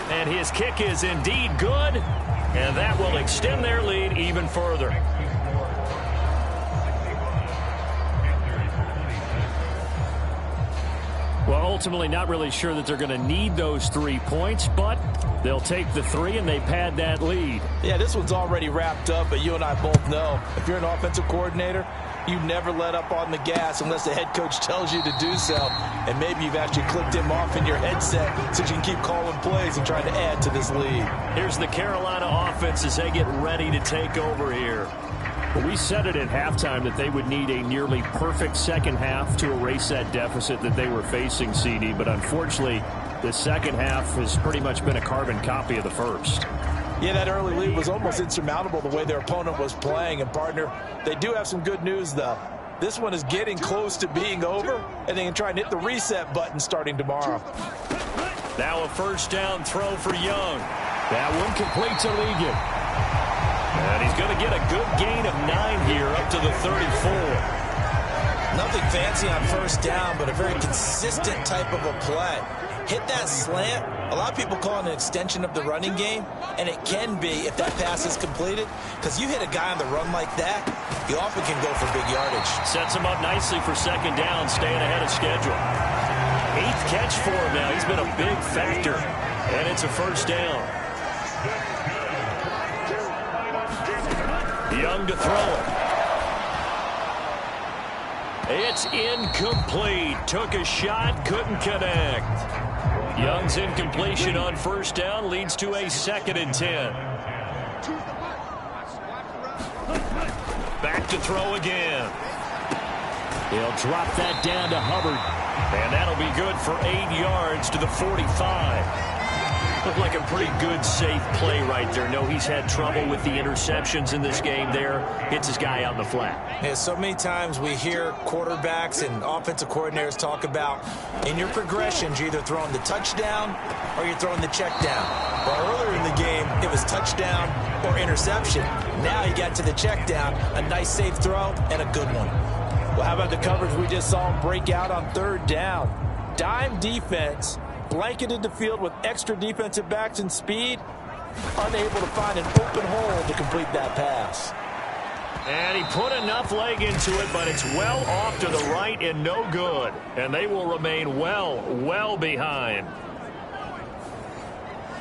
And his kick is indeed good, and that will extend their lead even further. Well, ultimately not really sure that they're going to need those 3 points, but they'll take the 3 and they pad that lead. Yeah, this one's already wrapped up, but you and I both know if you're an offensive coordinator, you never let up on the gas unless the head coach tells you to do so. And maybe you've actually clicked him off in your headset so you can keep calling plays and trying to add to this lead. Here's the Carolina offense as they get ready to take over here. Well, we said it at halftime that they would need a nearly perfect second half to erase that deficit that they were facing, CD. But unfortunately, the second half has pretty much been a carbon copy of the first. Yeah, that early lead was almost insurmountable the way their opponent was playing. And, partner, they do have some good news, though. This one is getting close to being over, and they can try and hit the reset button starting tomorrow. Now a first down throw for Young. That one completes Allegiant. And he's going to get a good gain of 9 here up to the 34. Nothing fancy on first down, but a very consistent type of a play. Hit that slant. A lot of people call it an extension of the running game, and it can be if that pass is completed, because you hit a guy on the run like that, you often can go for big yardage. Sets him up nicely for second down, staying ahead of schedule. 8th catch for him now. He's been a big factor, and it's a first down. Young to throw it. It's incomplete. Took a shot, couldn't connect. Young's incompletion on first down leads to a 2nd and 10. Back to throw again. He'll drop that down to Hubbard. And that'll be good for 8 yards to the 45. Looked like a pretty good, safe play right there. No, he's had trouble with the interceptions in this game there. Hits his guy out in the flat. Yeah, so many times we hear quarterbacks and offensive coordinators talk about in your progressions, you're either throwing the touchdown or you're throwing the check down. Well, earlier in the game, it was touchdown or interception. Now you got to the check down, a nice safe throw, and a good one. Well, how about the coverage we just saw break out on 3rd down? Dime defense. Blanketed the field with extra defensive backs and speed, unable to find an open hole to complete that pass. And he put enough leg into it, but it's well off to the right and no good. And they will remain well behind.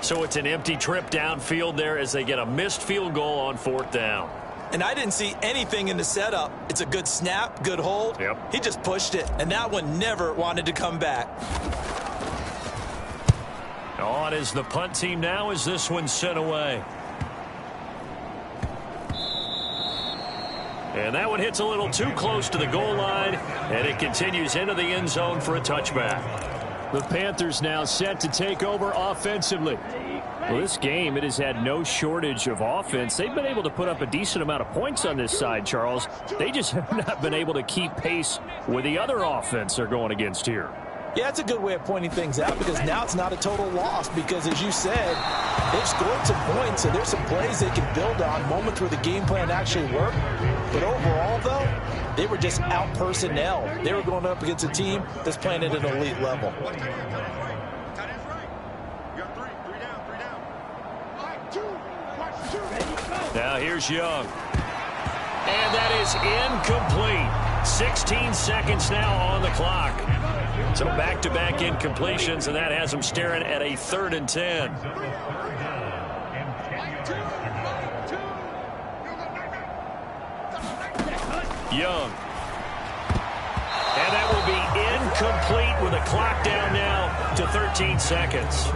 So it's an empty trip downfield there as they get a missed field goal on 4th down. And I didn't see anything in the setup. It's a good snap, good hold. Yep. He just pushed it, and that one never wanted to come back. On is the punt team now as this one's sent away. And that one hits a little too close to the goal line, and it continues into the end zone for a touchback. The Panthers now set to take over offensively. Well, this game, it has had no shortage of offense. They've been able to put up a decent amount of points on this side, Charles. They just have not been able to keep pace with the other offense they're going against here. Yeah, that's a good way of pointing things out because now it's not a total loss because, as you said, they've scored some points, so there's some plays they can build on, moments where the game plan actually worked. But overall, though, they were just out-personnel. They were going up against a team that's playing at an elite level. Now here's Young. And that is incomplete. 16 seconds now on the clock. So back-to-back incompletions, and that has them staring at a 3rd and 10. Young. And that will be incomplete with a clock down now to 13 seconds.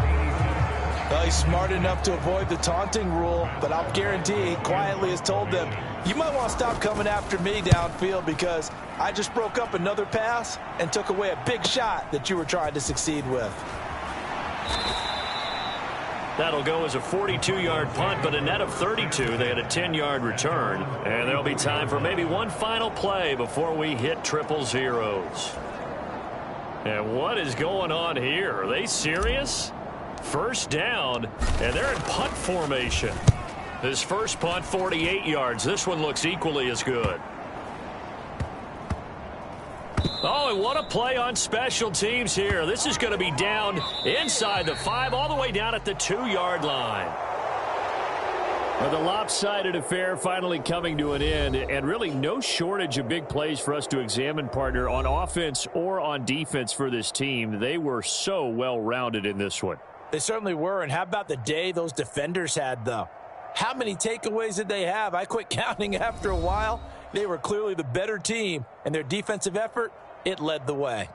Well, he's smart enough to avoid the taunting rule, but I'll guarantee he quietly has told them, you might want to stop coming after me downfield because I just broke up another pass and took away a big shot that you were trying to succeed with. That'll go as a 42-yard punt, but a net of 32. They had a 10-yard return, and there'll be time for maybe one final play before we hit triple zeros. And what is going on here? Are they serious? First down, and they're in punt formation. His first punt, 48 yards. This one looks equally as good. Oh, and what a play on special teams here. This is going to be down inside the 5, all the way down at the 2-yard line. Well, the lopsided affair finally coming to an end, and really no shortage of big plays for us to examine, partner, on offense or on defense for this team. They were so well-rounded in this one. They certainly were, and how about the day those defenders had, though? How many takeaways did they have? I quit counting after a while. They were clearly the better team, and their defensive effort, it led the way.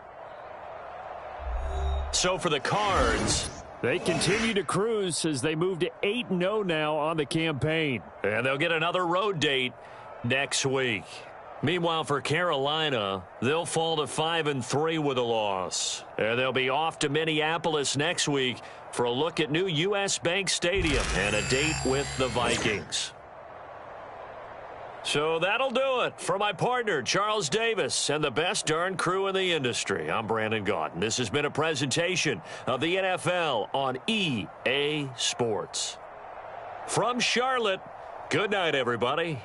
So for the Cards, they continue to cruise as they move to 8-0 now on the campaign. And they'll get another road date next week. Meanwhile, for Carolina, they'll fall to 5-3 with a loss. And they'll be off to Minneapolis next week for a look at new U.S. Bank Stadium and a date with the Vikings. So that'll do it for my partner, Charles Davis, and the best darn crew in the industry. I'm Brandon Gaudin. This has been a presentation of the NFL on EA Sports. From Charlotte, good night, everybody.